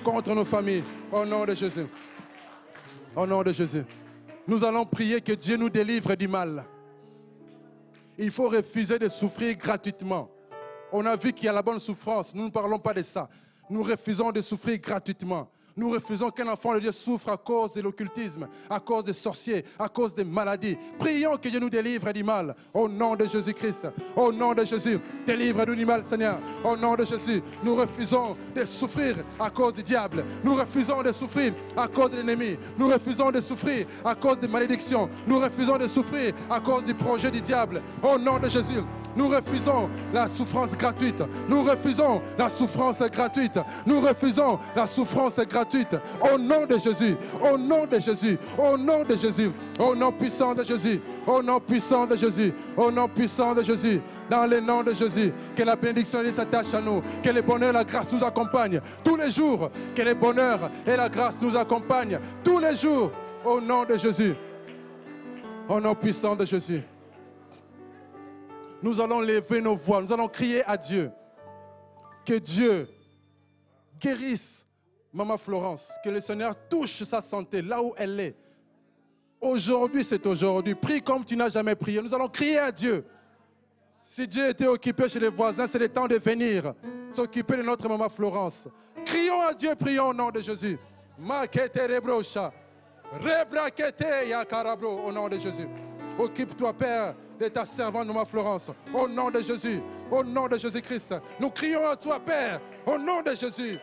contre nos familles. Au nom de Jésus. Au nom de Jésus. Nous allons prier que Dieu nous délivre du mal. Il faut refuser de souffrir gratuitement. On a vu qu'il y a la bonne souffrance. Nous ne parlons pas de ça. Nous refusons de souffrir gratuitement. Nous refusons qu'un enfant de Dieu souffre à cause de l'occultisme, à cause des sorciers, à cause des maladies. Prions que Dieu nous délivre du mal. Au nom de Jésus-Christ. Au nom de Jésus. Délivre-nous du mal, Seigneur. Au nom de Jésus. Nous refusons de souffrir à cause du diable. Nous refusons de souffrir à cause de l'ennemi. Nous refusons de souffrir à cause des malédictions. Nous refusons de souffrir à cause du projet du diable. Au nom de Jésus. Nous refusons la souffrance gratuite. Nous refusons la souffrance gratuite. Nous refusons la souffrance gratuite. Au nom de Jésus. Au nom de Jésus. Au nom de Jésus. Au nom puissant de Jésus. Au nom puissant de Jésus. Au nom puissant de Jésus. Dans le nom de Jésus. Que la bénédiction s'attache à nous. Que le bonheur et la grâce nous accompagnent tous les jours. Que le bonheur et la grâce nous accompagnent tous les jours. Au nom de Jésus. Au nom puissant de Jésus. Nous allons lever nos voix, nous allons crier à Dieu. Que Dieu guérisse Maman Florence, que le Seigneur touche sa santé là où elle est. Aujourd'hui, c'est aujourd'hui. Prie comme tu n'as jamais prié. Nous allons crier à Dieu. Si Dieu était occupé chez les voisins, c'est le temps de venir s'occuper de notre Maman Florence. Crions à Dieu, prions au nom de Jésus. Au nom de Jésus. Occupe-toi, Père, de ta servante, Maman Florence. Au nom de Jésus. Au nom de Jésus-Christ. Nous crions à toi, Père. Au nom de Jésus.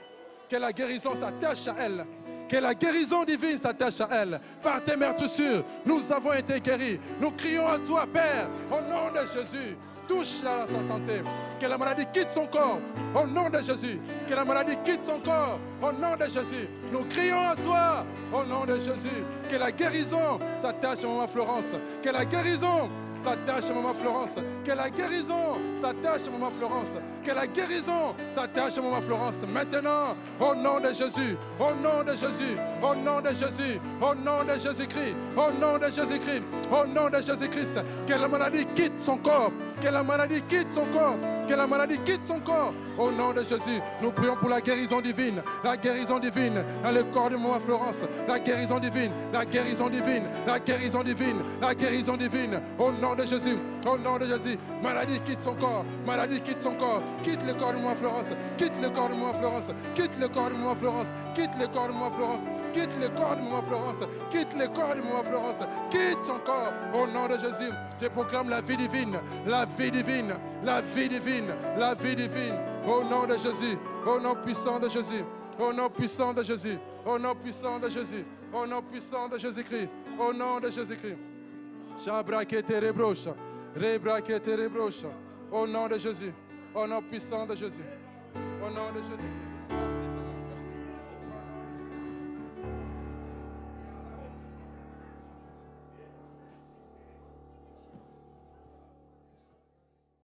Que la guérison s'attache à elle. Que la guérison divine s'attache à elle. Par tes meurtrissures, nous avons été guéris. Nous crions à toi, Père. Au nom de Jésus. Touche-la à sa santé. Que la maladie quitte son corps. Au nom de Jésus. Que la maladie quitte son corps. Au nom de Jésus. Nous crions à toi. Au nom de Jésus. Que la guérison s'attache à Maman Florence. Que la guérison s'attache à Maman Florence. Que la guérison s'attache à Maman Florence. Que la guérison s'attache à Maman Florence. Maintenant, au nom de Jésus. Au nom de Jésus. Au nom de Jésus. Au nom de Jésus-Christ. Au nom de Jésus-Christ. Au nom de Jésus-Christ. Que la maladie quitte son corps. Que la maladie quitte son corps. Que la maladie quitte son corps. Au nom de Jésus, nous prions pour la guérison divine. La guérison divine dans le corps de Maman Florence. La guérison divine. La guérison divine. La guérison divine. La guérison divine. Au nom de Jésus. Au nom de Jésus. Maladie quitte son corps. Maladie quitte son corps. Quitte le corps de Maman Florence. Quitte le corps de Maman Florence. Quitte le corps de Maman Florence. Quitte le corps de Maman Florence. Quitte le corps de Maman Florence. Quitte le corps de Maman Florence. Quitte son corps. Au nom de Jésus, je proclame la vie divine. La vie divine. La vie divine. La vie divine. Au nom de Jésus. Au nom puissant de Jésus. Au nom puissant de Jésus. Au nom puissant de Jésus. Au nom puissant de Jésus-Christ. Au nom de Jésus-Christ. Au nom de Jésus. Au nom puissant de Jésus. Au nom de Jésus.